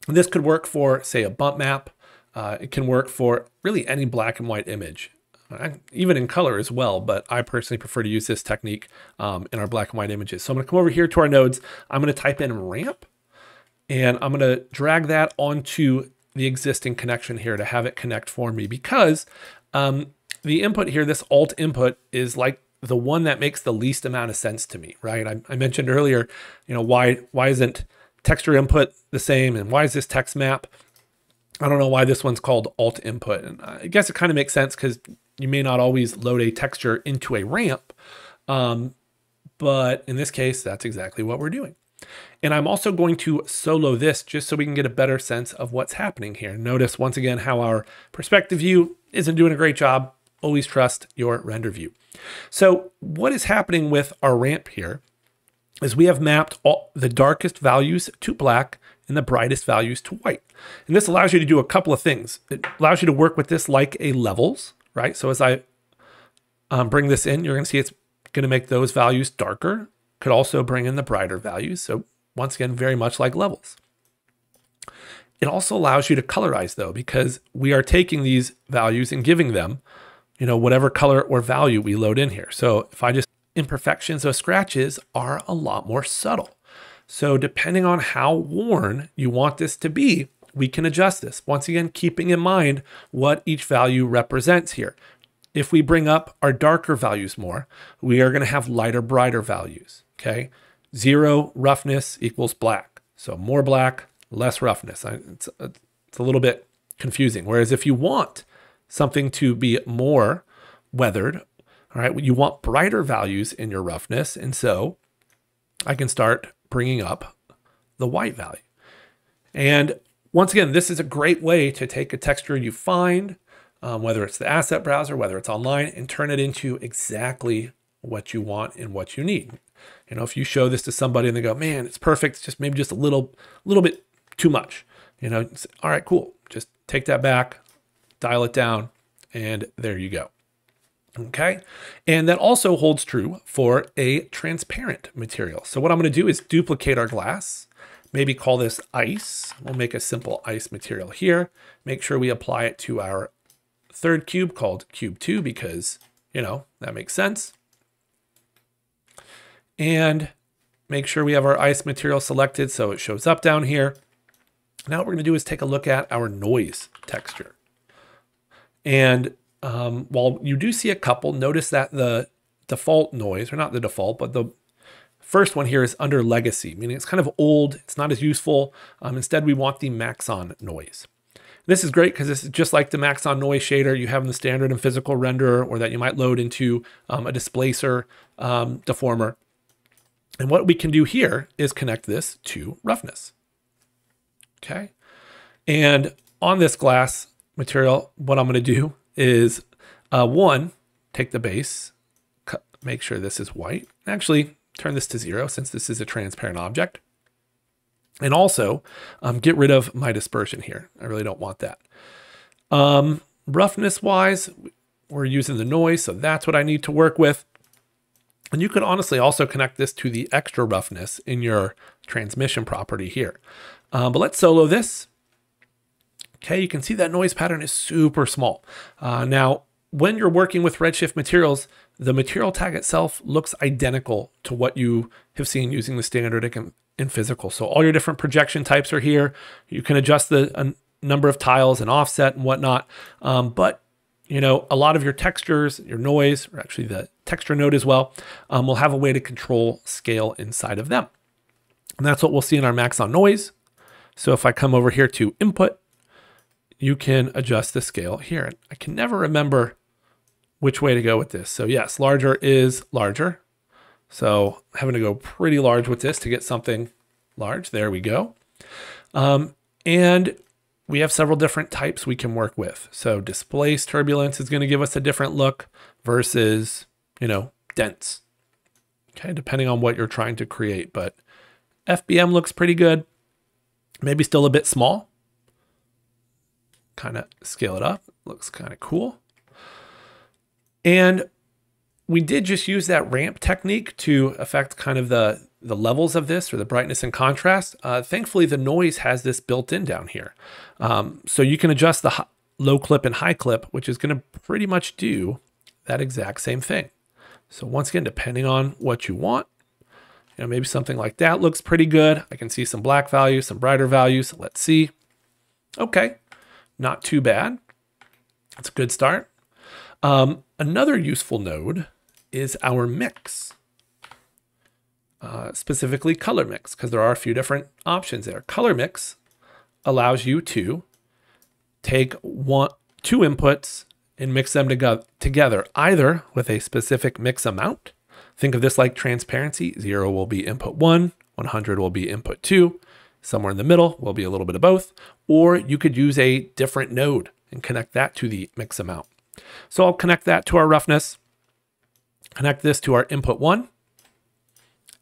This could work for, say, a bump map. It can work for really any black and white image. Even in color as well, but I personally prefer to use this technique in our black and white images. So I'm going to come over here to our nodes. I'm going to type in ramp, and I'm going to drag that onto the existing connection here to have it connect for me, because the input here, this alt input, is like the one that makes the least amount of sense to me, right? I mentioned earlier, you know, why isn't texture input the same, and why is this text map? I don't know why this one's called alt input, and I guess it kind of makes sense because you may not always load a texture into a ramp, but in this case, that's exactly what we're doing. And I'm also going to solo this just so we can get a better sense of what's happening here. Notice once again how our perspective view isn't doing a great job. Always trust your render view. So what is happening with our ramp here is we have mapped all the darkest values to black and the brightest values to white. And this allows you to do a couple of things. It allows you to work with this like a levels, right? So as I bring this in, you're going to see it's going to make those values darker. Could also bring in the brighter values. So once again, very much like levels. It also allows you to colorize though, because we are taking these values and giving them, you know, whatever color or value we load in here. So if I just imperfections, those scratches are a lot more subtle. So depending on how worn you want this to be, we can adjust this. Once again, keeping in mind what each value represents here. If we bring up our darker values more, we are going to have lighter, brighter values. Okay. 0 roughness equals black. So more black, less roughness. It's a little bit confusing. Whereas if you want something to be more weathered, all right, you want brighter values in your roughness. And so I can start bringing up the white value. And once again, this is a great way to take a texture you find, whether it's the asset browser, whether it's online, and turn it into exactly what you want and what you need. You know, if you show this to somebody and they go, man, it's perfect, it's just maybe just a little bit too much, you know, all right, cool. Just take that back, dial it down, and there you go. Okay. And that also holds true for a transparent material. So what I'm going to do is duplicate our glass, maybe call this ice. We'll make a simple ice material here. Make sure we apply it to our third cube called cube 2 because, you know, that makes sense. And make sure we have our ice material selected so it shows up down here. Now what we're going to do is take a look at our noise texture. And while you do see a couple, notice that the default noise, or not the default, but the First one here is under legacy, meaning it's kind of old. It's not as useful. Instead, we want the Maxon noise. This is great because this is just like the Maxon noise shader you have in the standard and physical renderer, or that you might load into a displacer deformer. And what we can do here is connect this to roughness. Okay. And on this glass material, what I'm going to do is one, take the base, make sure this is white. Actually, turn this to 0 since this is a transparent object. And also get rid of my dispersion here. I really don't want that. Roughness wise, we're using the noise, so that's what I need to work with. And you could honestly also connect this to the extra roughness in your transmission property here. But let's solo this. Okay, you can see that noise pattern is super small. Now, when you're working with Redshift materials, the material tag itself looks identical to what you have seen using the standard and physical. So all your different projection types are here. You can adjust the number of tiles and offset and whatnot. But you know, a lot of your textures, your noise, or actually the texture node as well, will have a way to control scale inside of them. And that's what we'll see in our Maxon noise. So if I come over here to input, you can adjust the scale here. I can never remember which way to go with this. So yes, larger is larger. So having to go pretty large with this to get something large. There we go. And we have several different types we can work with. So displaced turbulence is going to give us a different look versus, you know, dense. Okay, depending on what you're trying to create. But FBM looks pretty good. Maybe still a bit small. Kind of scale it up. Looks kind of cool. And we did just use that ramp technique to affect kind of the levels of this, or the brightness and contrast. Thankfully, the noise has this built in down here. So you can adjust the low clip and high clip, which is going to pretty much do that exact same thing. So once again, depending on what you want, you know, maybe something like that looks pretty good. I can see some black values, some brighter values. Let's see. Okay, not too bad. That's a good start. Another useful node is our mix, specifically color mix, because there are a few different options there. Color mix allows you to take two inputs and mix them together, either with a specific mix amount. Think of this like transparency. 0 will be input 1, 100 will be input 2, somewhere in the middle will be a little bit of both, or you could use a different node and connect that to the mix amount. So I'll connect that to our roughness, connect this to our input 1,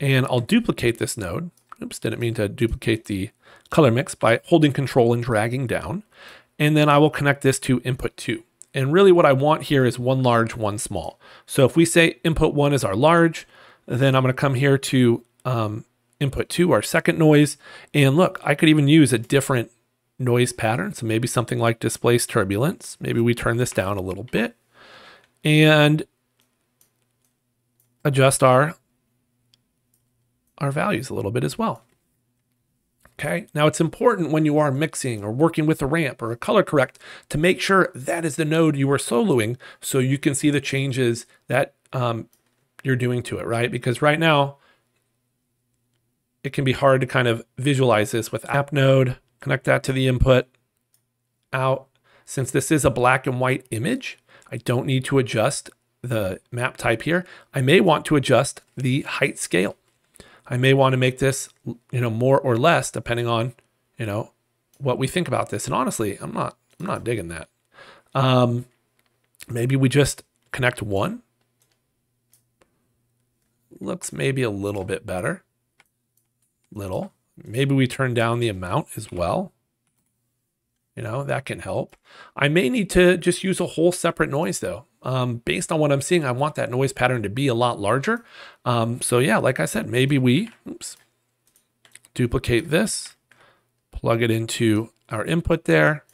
and I'll duplicate this node. Oops, didn't mean to duplicate the color mix by holding control and dragging down. And then I will connect this to input 2. And really what I want here is one large, one small. So if we say input 1 is our large, then I'm going to come here to input 2, our second noise. And look, I could even use a different noise pattern. So maybe something like displaced turbulence. Maybe we turn this down a little bit and adjust our values a little bit as well. Okay, now it's important when you are mixing or working with a ramp or a color correct to make sure that is the node you are soloing so you can see the changes that you're doing to it, right? Because right now it can be hard to kind of visualize this with app node, connect that to the input, out. Since this is a black and white image, I don't need to adjust the map type here. I may want to adjust the height scale. I may want to make this, you know, more or less depending on, you know, what we think about this. And honestly, I'm not digging that. Maybe we just connect one. Looks maybe a little bit better. Little. Maybe we turn down the amount as well. You know, that can help. I may need to just use a whole separate noise though. Based on what I'm seeing, I want that noise pattern to be a lot larger. So yeah, like I said, maybe we duplicate this, plug it into our input there.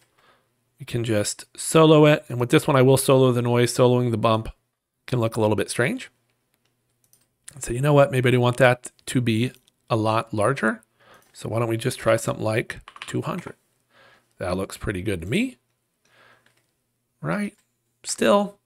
We can just solo it. And with this one, I will solo the noise. Soloing the bump can look a little bit strange. And so you know what? Maybe I do want that to be a lot larger. So why don't we just try something like 200? That looks pretty good to me, right? Still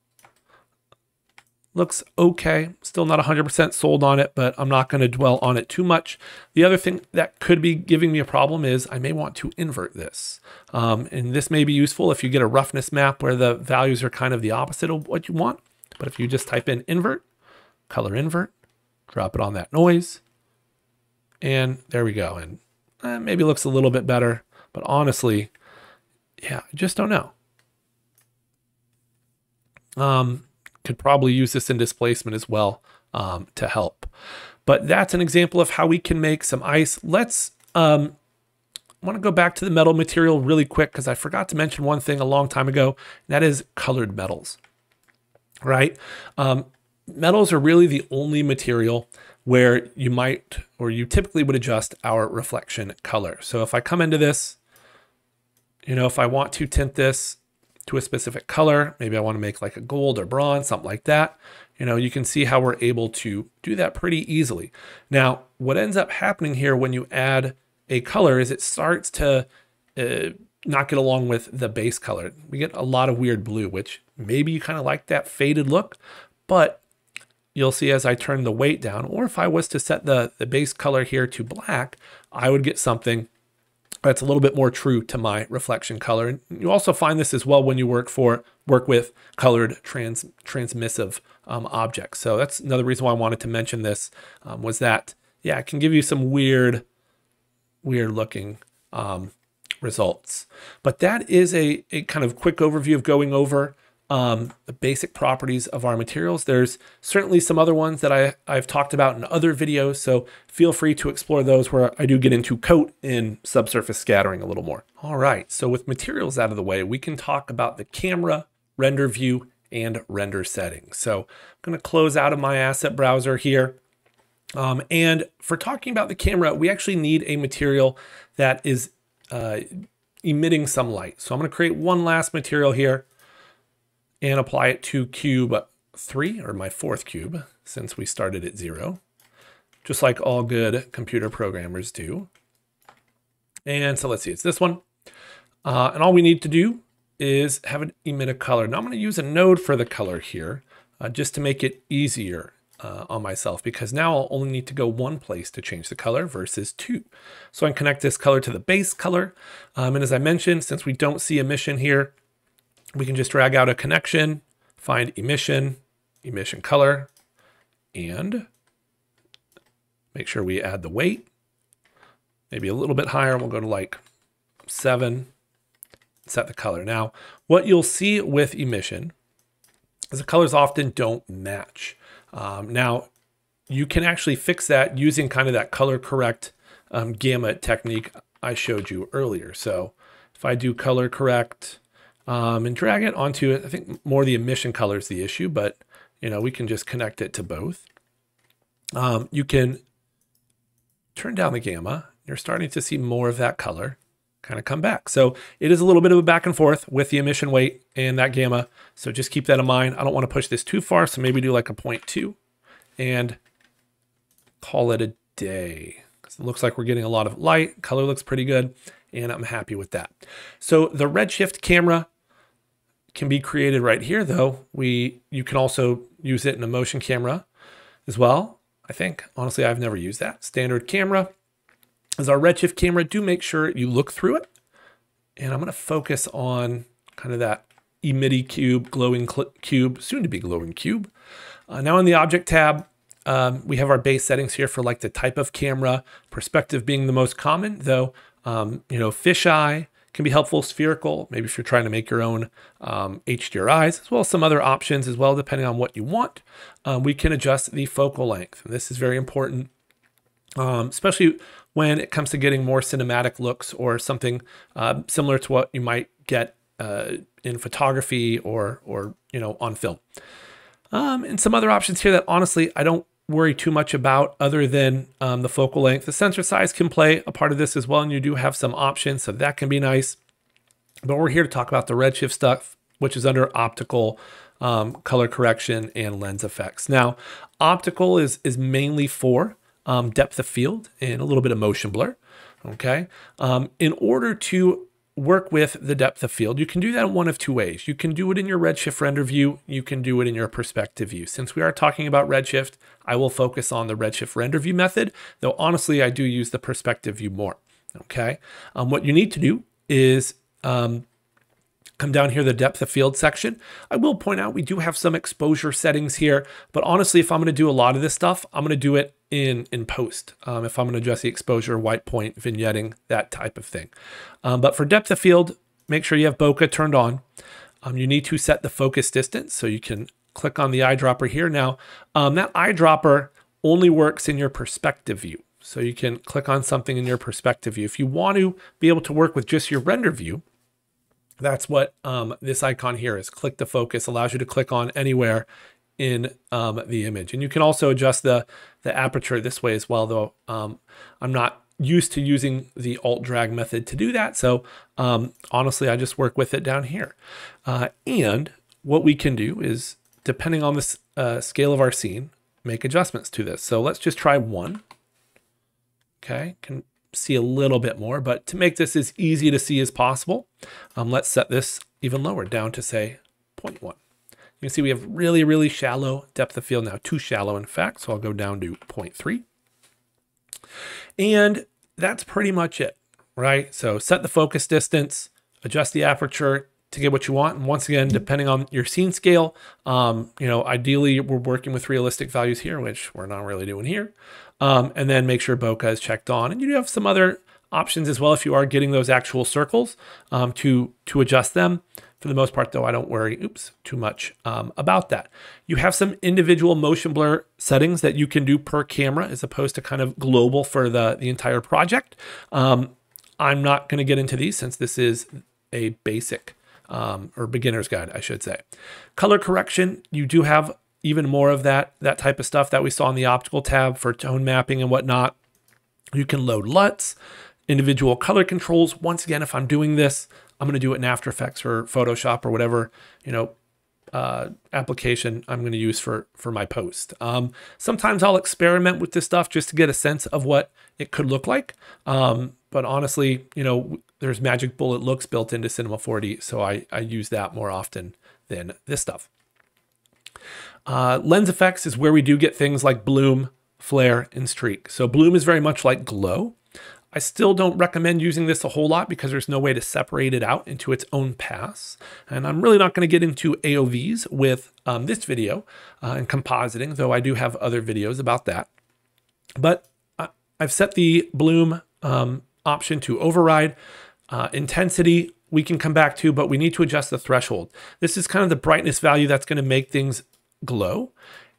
looks okay. Still not 100% sold on it, but I'm not going to dwell on it too much. The other thing that could be giving me a problem is I may want to invert this. And this may be useful if you get a roughness map where the values are kind of the opposite of what you want. But if you just type in invert, color invert, drop it on that noise, and there we go. And maybe it looks a little bit better, but honestly, yeah, I just don't know. Could probably use this in displacement as well to help. But that's an example of how we can make some ice. Let's, I want to go back to the metal material really quick because I forgot to mention one thing a long time ago, and that is colored metals, right? Metals are really the only material where you might, or you typically would adjust our reflection color. So if I come into this, you know, if I want to tint this to a specific color, maybe I want to make like a gold or bronze, something like that. You know, you can see how we're able to do that pretty easily. Now, what ends up happening here when you add a color is it starts to not get along with the base color. We get a lot of weird blue, which maybe you kind of like that faded look, but you'll see as I turn the weight down, or if I was to set the base color here to black, I would get something that's a little bit more true to my reflection color. And you also find this as well when you work with colored transmissive objects. So that's another reason why I wanted to mention this was that, yeah, it can give you some weird looking results. But that is a kind of quick overview of going over the basic properties of our materials. There's certainly some other ones that I've talked about in other videos, so feel free to explore those where I do get into coat and subsurface scattering a little more. All right, so with materials out of the way, we can talk about the camera, render view, and render settings. So I'm going to close out of my asset browser here. And for talking about the camera, we actually need a material that is emitting some light. So I'm going to create one last material here and apply it to cube 3, or my 4th cube, since we started at 0, just like all good computer programmers do. And so let's see, it's this one. And all we need to do is have it emit a color. Now I'm going to use a node for the color here, just to make it easier on myself, because now I'll only need to go one place to change the color versus 2. So I can connect this color to the base color. And as I mentioned, since we don't see emission here, we can just drag out a connection, find emission color, and make sure we add the weight, maybe a little bit higher. We'll go to like 7, set the color. Now, what you'll see with emission is the colors often don't match. Now, you can actually fix that using kind of that color correct gamma technique I showed you earlier. So if I do color correct, and drag it onto it. I think more the emission color is the issue, but you know, we can just connect it to both. You can turn down the gamma. You're starting to see more of that color kind of come back. So it is a little bit of a back and forth with the emission weight and that gamma. So just keep that in mind. I don't want to push this too far. So maybe do like a 0.2 and call it a day. Because it looks like we're getting a lot of light. Color looks pretty good. And I'm happy with that. So the Redshift camera can be created right here, though. You can also use it in a motion camera as well. I think, honestly, I've never used that. Standard camera is our Redshift camera. Do make sure you look through it. And I'm going to focus on kind of that emitty cube, glowing cube, soon to be glowing cube. Now in the object tab, we have our base settings here for like the type of camera, perspective being the most common, though. You know, fisheye can be helpful, spherical, maybe if you're trying to make your own HDRIs, as well as some other options as well, depending on what you want. We can adjust the focal length. And this is very important, especially when it comes to getting more cinematic looks or something similar to what you might get in photography or you know, on film. And some other options here that honestly, I don't worry too much about other than the focal length. The sensor size can play a part of this as well, and you do have some options, so that can be nice. But we're here to talk about the Redshift stuff, which is under optical, color correction, and lens effects. Now, optical is mainly for depth of field and a little bit of motion blur. Okay, in order to work with the depth of field, you can do that in one of two ways. You can do it in your Redshift render view. You can do it in your perspective view. Since we are talking about Redshift, I will focus on the Redshift render view method, though honestly, I do use the perspective view more. Okay. What you need to do is come down here, the depth of field section. I will point out we do have some exposure settings here, but honestly, if I'm going to do a lot of this stuff, I'm going to do it in post. If I'm going to adjust the exposure, white point, vignetting, that type of thing. But for depth of field, make sure you have bokeh turned on. You need to set the focus distance, so you can click on the eyedropper here. Now, that eyedropper only works in your perspective view. So you can click on something in your perspective view. If you want to be able to work with just your render view, that's what this icon here is. Click to focus, allows you to click on anywhere in the image. And you can also adjust the aperture this way as well, though I'm not used to using the alt drag method to do that. So honestly, I just work with it down here. And what we can do is, depending on the scale of our scene, make adjustments to this. So let's just try 1. Okay, can see a little bit more, but to make this as easy to see as possible, let's set this even lower, down to say 0.1. You can see we have really, really shallow depth of field now, too shallow in fact, so I'll go down to 0.3. And that's pretty much it, right? So set the focus distance, adjust the aperture to get what you want. And once again, depending on your scene scale, ideally we're working with realistic values here, which we're not really doing here. And then make sure bokeh is checked on. And you do have some other options as well if you are getting those actual circles to adjust them. For the most part, though, I don't worry too much about that. You have some individual motion blur settings that you can do per camera as opposed to kind of global for the entire project. I'm not going to get into these since this is a basic or beginner's guide, I should say. Color correction, you do have even more of that type of stuff that we saw in the optical tab for tone mapping and whatnot. You can load LUTs, individual color controls. Once again, if I'm doing this, I'm going to do it in After Effects or Photoshop or whatever, application I'm going to use for my post. Sometimes I'll experiment with this stuff just to get a sense of what it could look like. But honestly, there's magic bullet looks built into Cinema 4D, so I use that more often than this stuff. Lens effects is where we do get things like bloom, flare, and streak. So bloom is very much like glow. I still don't recommend using this a whole lot because there's no way to separate it out into its own pass. And I'm really not going to get into AOVs with this video and compositing, though I do have other videos about that. But I've set the bloom option to override. Intensity we can come back to, but we need to adjust the threshold. This is kind of the brightness value that's going to make things glow.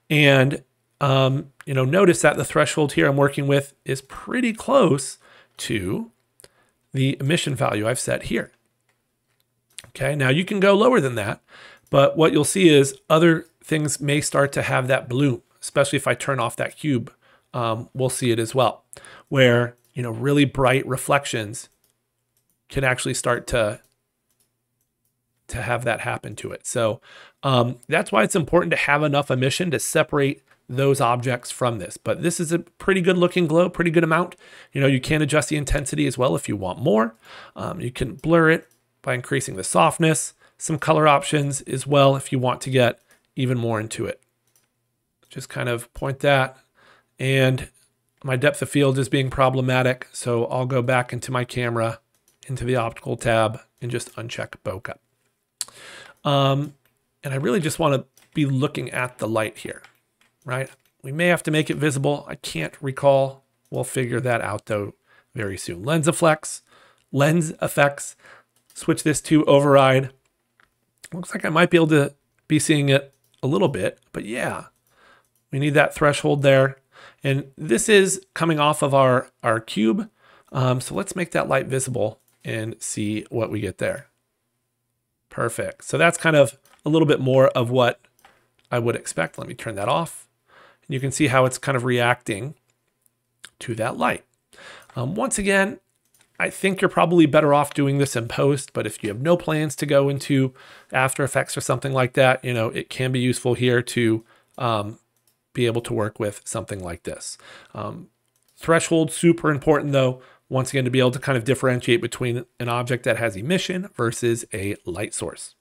And notice that the threshold here I'm working with is pretty close to the emission value I've set here. Okay, now you can go lower than that, but what you'll see is other things may start to have that bloom, especially if I turn off that cube. We'll see it as well, where really bright reflections can actually start to have that happen to it. So that's why it's important to have enough emission to separate those objects from this. But this is a pretty good looking glow, pretty good amount. You can adjust the intensity as well if you want more. You can blur it by increasing the softness, some color options as well if you want to get even more into it. Just kind of point that. And my depth of field is being problematic, so I'll go back into my camera, into the optical tab, and just uncheck bokeh. And I really just want to be looking at the light here, right? We may have to make it visible. I can't recall. We'll figure that out though very soon. Lens effects, switch this to override. Looks like I might be able to be seeing it a little bit, but yeah, we need that threshold there. And this is coming off of our cube. So let's make that light visible and see what we get there. Perfect. So that's kind of a little bit more of what I would expect. Let me turn that off. And you can see how it's kind of reacting to that light. Once again, I think you're probably better off doing this in post, but if you have no plans to go into After Effects or something like that, it can be useful here to be able to work with something like this. Threshold, super important though. once again, to be able to kind of differentiate between an object that has emission versus a light source.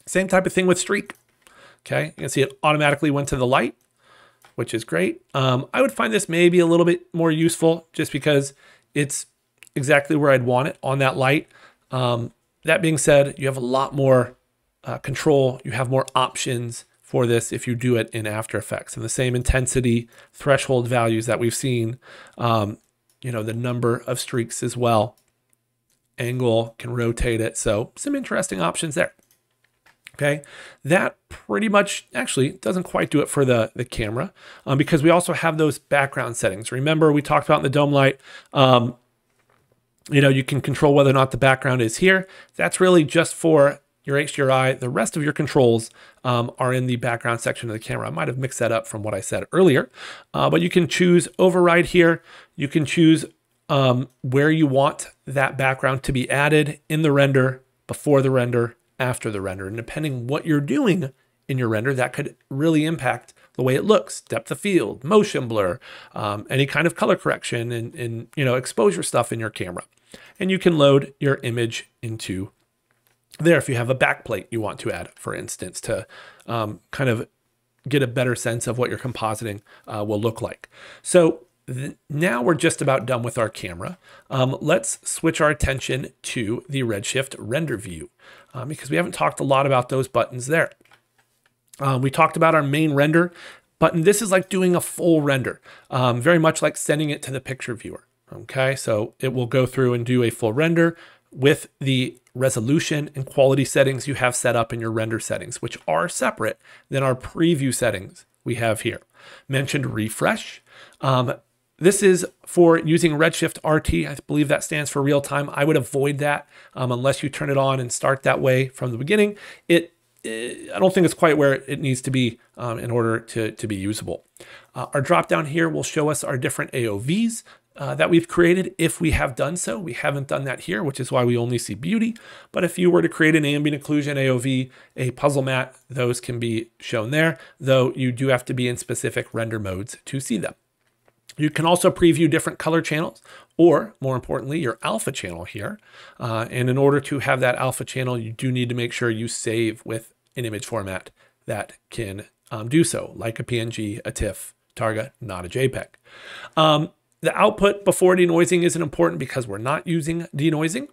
Same type of thing with streak. Okay, you can see it automatically went to the light, which is great. I would find this maybe a little bit more useful just because it's exactly where I'd want it on that light. That being said, you have a lot more control. You have more options for this if you do it in After Effects, and the same intensity threshold values that we've seen, the number of streaks as well. Angle, can rotate it. So some interesting options there. Okay, that pretty much actually doesn't quite do it for the camera because we also have those background settings. Remember, we talked about in the dome light, you can control whether or not the background is here. That's really just for your HDRI. The rest of your controls are in the background section of the camera. I might have mixed that up from what I said earlier, but you can choose override here. You can choose where you want that background to be added in the render, before the render, after the render. And depending what you're doing in your render, that could really impact the way it looks, depth of field, motion blur, any kind of color correction and exposure stuff in your camera. And you can load your image into there if you have a backplate you want to add, for instance, to kind of get a better sense of what your compositing will look like. So now we're just about done with our camera. Let's switch our attention to the Redshift render view because we haven't talked a lot about those buttons there. We talked about our main render button. This is like doing a full render, very much like sending it to the picture viewer. Okay, so it will go through and do a full render with the resolution and quality settings you have set up in your render settings, which are separate than our preview settings we have here. Mentioned refresh. This is for using Redshift RT. I believe that stands for real time. I would avoid that unless you turn it on and start that way from the beginning. I don't think it's quite where it needs to be in order to be usable. Our drop down here will show us our different AOVs that we've created if we have done so. We haven't done that here, which is why we only see beauty. But if you were to create an ambient occlusion AOV, a puzzle mat, those can be shown there, though you do have to be in specific render modes to see them. You can also preview different color channels, or more importantly, your alpha channel here. And in order to have that alpha channel, you do need to make sure you save with an image format that can do so, like a PNG, a TIFF, Targa, not a JPEG. The output before denoising isn't important because we're not using denoising.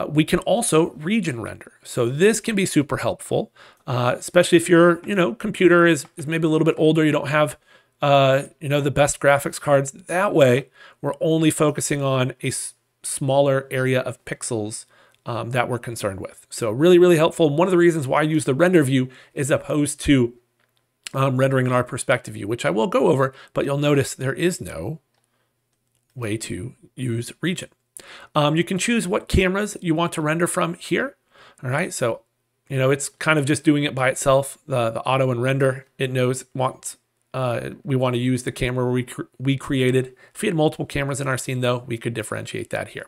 We can also region render. So this can be super helpful, especially if your computer is maybe a little bit older, you don't have the best graphics cards. That way, we're only focusing on a smaller area of pixels that we're concerned with. So really, really helpful. One of the reasons why I use the render view is opposed to rendering in our perspective view, which I will go over, but you'll notice there is no way to use region. You can choose what cameras you want to render from here. All right, so it's kind of just doing it by itself. The auto and render, it knows we want to use the camera we created. If we had multiple cameras in our scene, though, we could differentiate that here.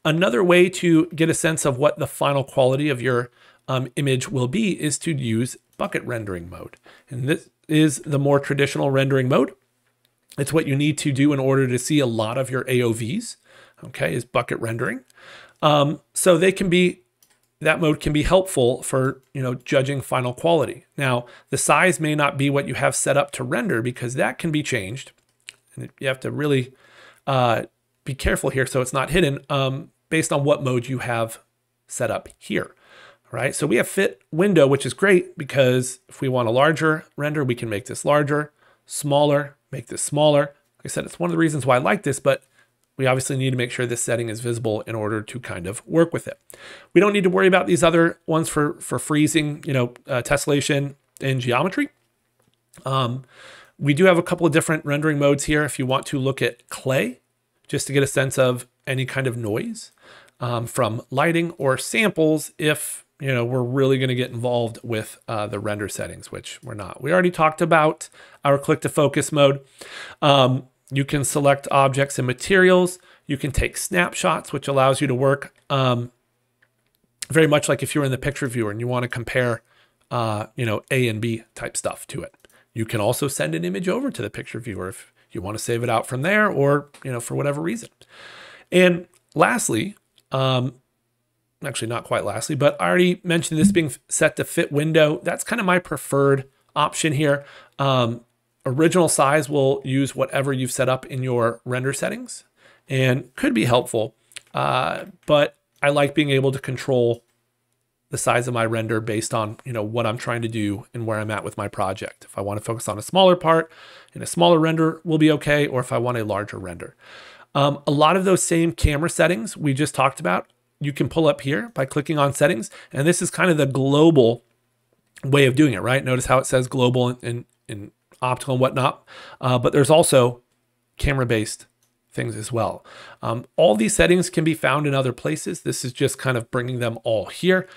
Another way to get a sense of what the final quality of your image will be is to use bucket rendering mode. And this is the more traditional rendering mode. It's what you need to do in order to see a lot of your AOVs, okay, is bucket rendering. So that mode can be helpful for, judging final quality. Now, the size may not be what you have set up to render because that can be changed. And you have to really be careful here so it's not hidden based on what mode you have set up here. Right? So we have fit window, which is great because if we want a larger render, we can make this larger, smaller, make this smaller. Like I said, it's one of the reasons why I like this, but we obviously need to make sure this setting is visible in order to kind of work with it. We don't need to worry about these other ones for freezing, tessellation and geometry. We do have a couple of different rendering modes here. If you want to look at clay, just to get a sense of any kind of noise from lighting, or samples if we're really going to get involved with the render settings, which we're not. We already talked about our click to focus mode. You can select objects and materials. You can take snapshots, which allows you to work very much like if you're in the picture viewer and you want to compare, A and B type stuff to it. You can also send an image over to the picture viewer if You want to save it out from there, or, for whatever reason. And lastly, actually not quite lastly, but I already mentioned this being set to fit window. That's kind of my preferred option here. Original size will use whatever you've set up in your render settings and could be helpful. But I like being able to control the size of my render based on, what I'm trying to do and where I'm at with my project. If I want to focus on a smaller part, and a smaller render will be okay, or if I want a larger render. A lot of those same camera settings we just talked about, you can pull up here by clicking on settings. And this is kind of the global way of doing it, right? Notice how it says global and optical and whatnot. But there's also camera-based things as well. All these settings can be found in other places. This is just kind of bringing them all here.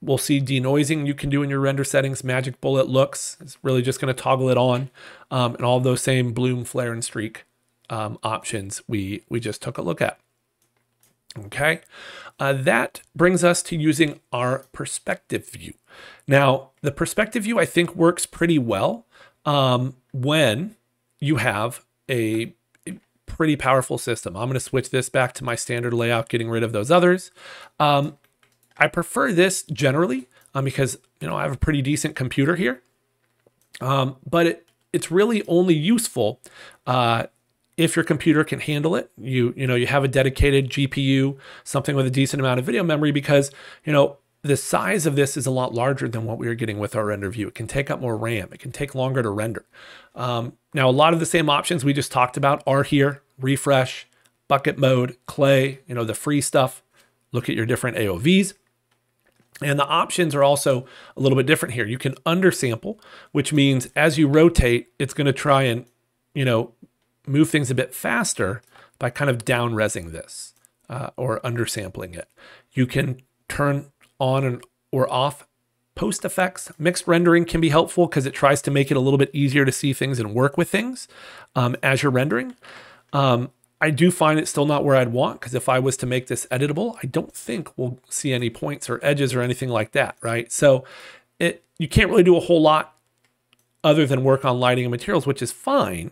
We'll see denoising you can do in your render settings. Magic bullet looks, it's really just going to toggle it on. And all those same bloom, flare, and streak options we just took a look at. Okay, that brings us to using our perspective view. Now, the perspective view I think works pretty well when you have a pretty powerful system. I'm going to switch this back to my standard layout, getting rid of those others. I prefer this generally because I have a pretty decent computer here, but it's really only useful if your computer can handle it. You have a dedicated GPU, something with a decent amount of video memory, because the size of this is a lot larger than what we are getting with our render view. It can take up more RAM. It can take longer to render. Now, a lot of the same options we just talked about are here: refresh, bucket mode, clay, the free stuff. Look at your different AOVs. And the options are also a little bit different here. You can undersample, which means as you rotate, it's going to try and, move things a bit faster by kind of down-resing this or undersampling it. You can turn on or off post effects. Mixed rendering can be helpful because it tries to make it a little bit easier to see things and work with things as you're rendering. I do find it still not where I'd want, because if I was to make this editable, I don't think we'll see any points or edges or anything like that, right? So you can't really do a whole lot other than work on lighting and materials, which is fine,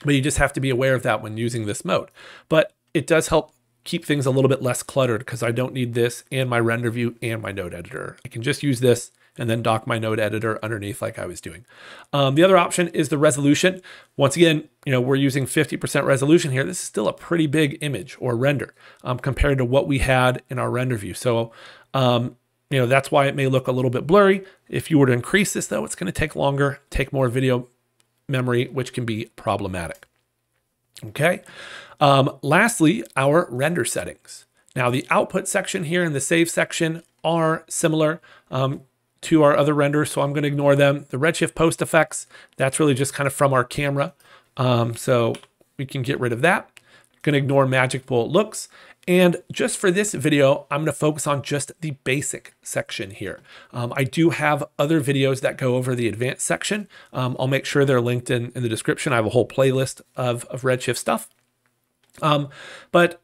but you just have to be aware of that when using this mode. But it does help keep things a little bit less cluttered, because I don't need this and my render view and my node editor. I can just use this and then dock my node editor underneath like I was doing. The other option is the resolution. Once again, we're using 50% resolution here. This is still a pretty big image or render compared to what we had in our render view. So, that's why it may look a little bit blurry. If you were to increase this though, it's going to take longer, take more video memory, which can be problematic. Okay. Lastly, our render settings. Now, the output section here and the save section are similar to our other renders, so I'm going to ignore them. The Redshift post effects, that's really just kind of from our camera, so we can get rid of that. Going to ignore Magic Bullet looks. And just for this video, I'm going to focus on just the basic section here. I do have other videos that go over the advanced section. I'll make sure they're linked in the description. I have a whole playlist of Redshift stuff. But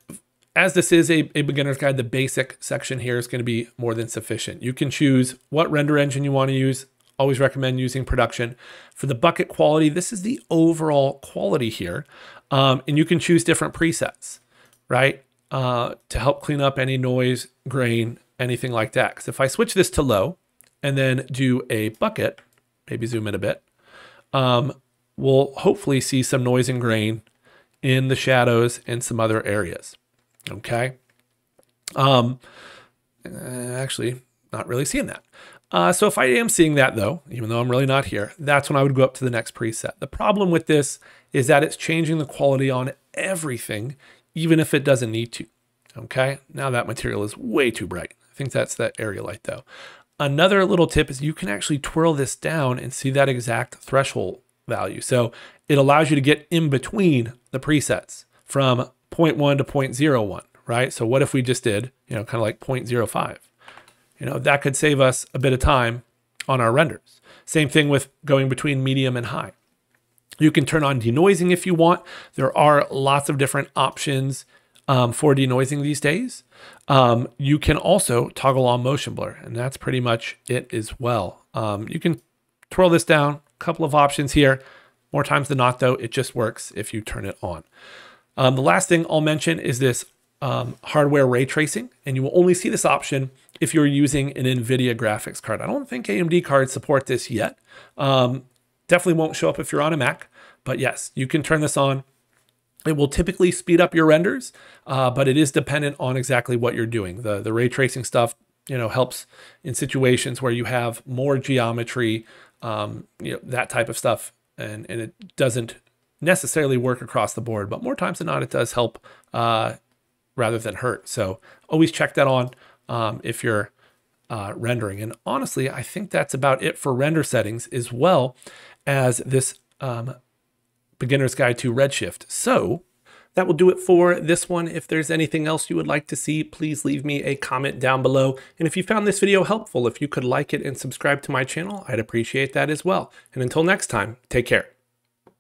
as this is a beginner's guide, the basic section here is going to be more than sufficient. You can choose what render engine you want to use. Always recommend using production. For the bucket quality, this is the overall quality here. And you can choose different presets, right? To help clean up any noise, grain, anything like that. Because if I switch this to low and then do a bucket, maybe zoom in a bit, we'll hopefully see some noise and grain in the shadows and some other areas. Okay. Actually, not really seeing that. So if I am seeing that though, even though I'm really not here, that's when I would go up to the next preset. The problem with this is that it's changing the quality on everything, even if it doesn't need to. Okay. Now that material is way too bright. I think that's that area light though. Another little tip is you can actually twirl this down and see that exact threshold value. So it allows you to get in between the presets from 0.1 to 0.01, right? So what if we just did, kind of like 0.05? That could save us a bit of time on our renders. Same thing with going between medium and high. You can turn on denoising if you want. There are lots of different options for denoising these days. You can also toggle on motion blur, and that's pretty much it as well. You can twirl this down, a couple of options here. More times than not, though, it just works if you turn it on. The last thing I'll mention is this hardware ray tracing, and you will only see this option if you're using an NVIDIA graphics card. I don't think AMD cards support this yet. Definitely won't show up if you're on a Mac, but yes, you can turn this on. It will typically speed up your renders, but it is dependent on exactly what you're doing. The ray tracing stuff, helps in situations where you have more geometry, that type of stuff, and it doesn't necessarily work across the board, but more times than not, it does help rather than hurt. So always check that on if you're rendering. And honestly, I think that's about it for render settings, as well as this beginner's guide to Redshift. So that will do it for this one. If there's anything else you would like to see, please leave me a comment down below. And if you found this video helpful, if you could like it and subscribe to my channel, I'd appreciate that as well. And until next time, take care.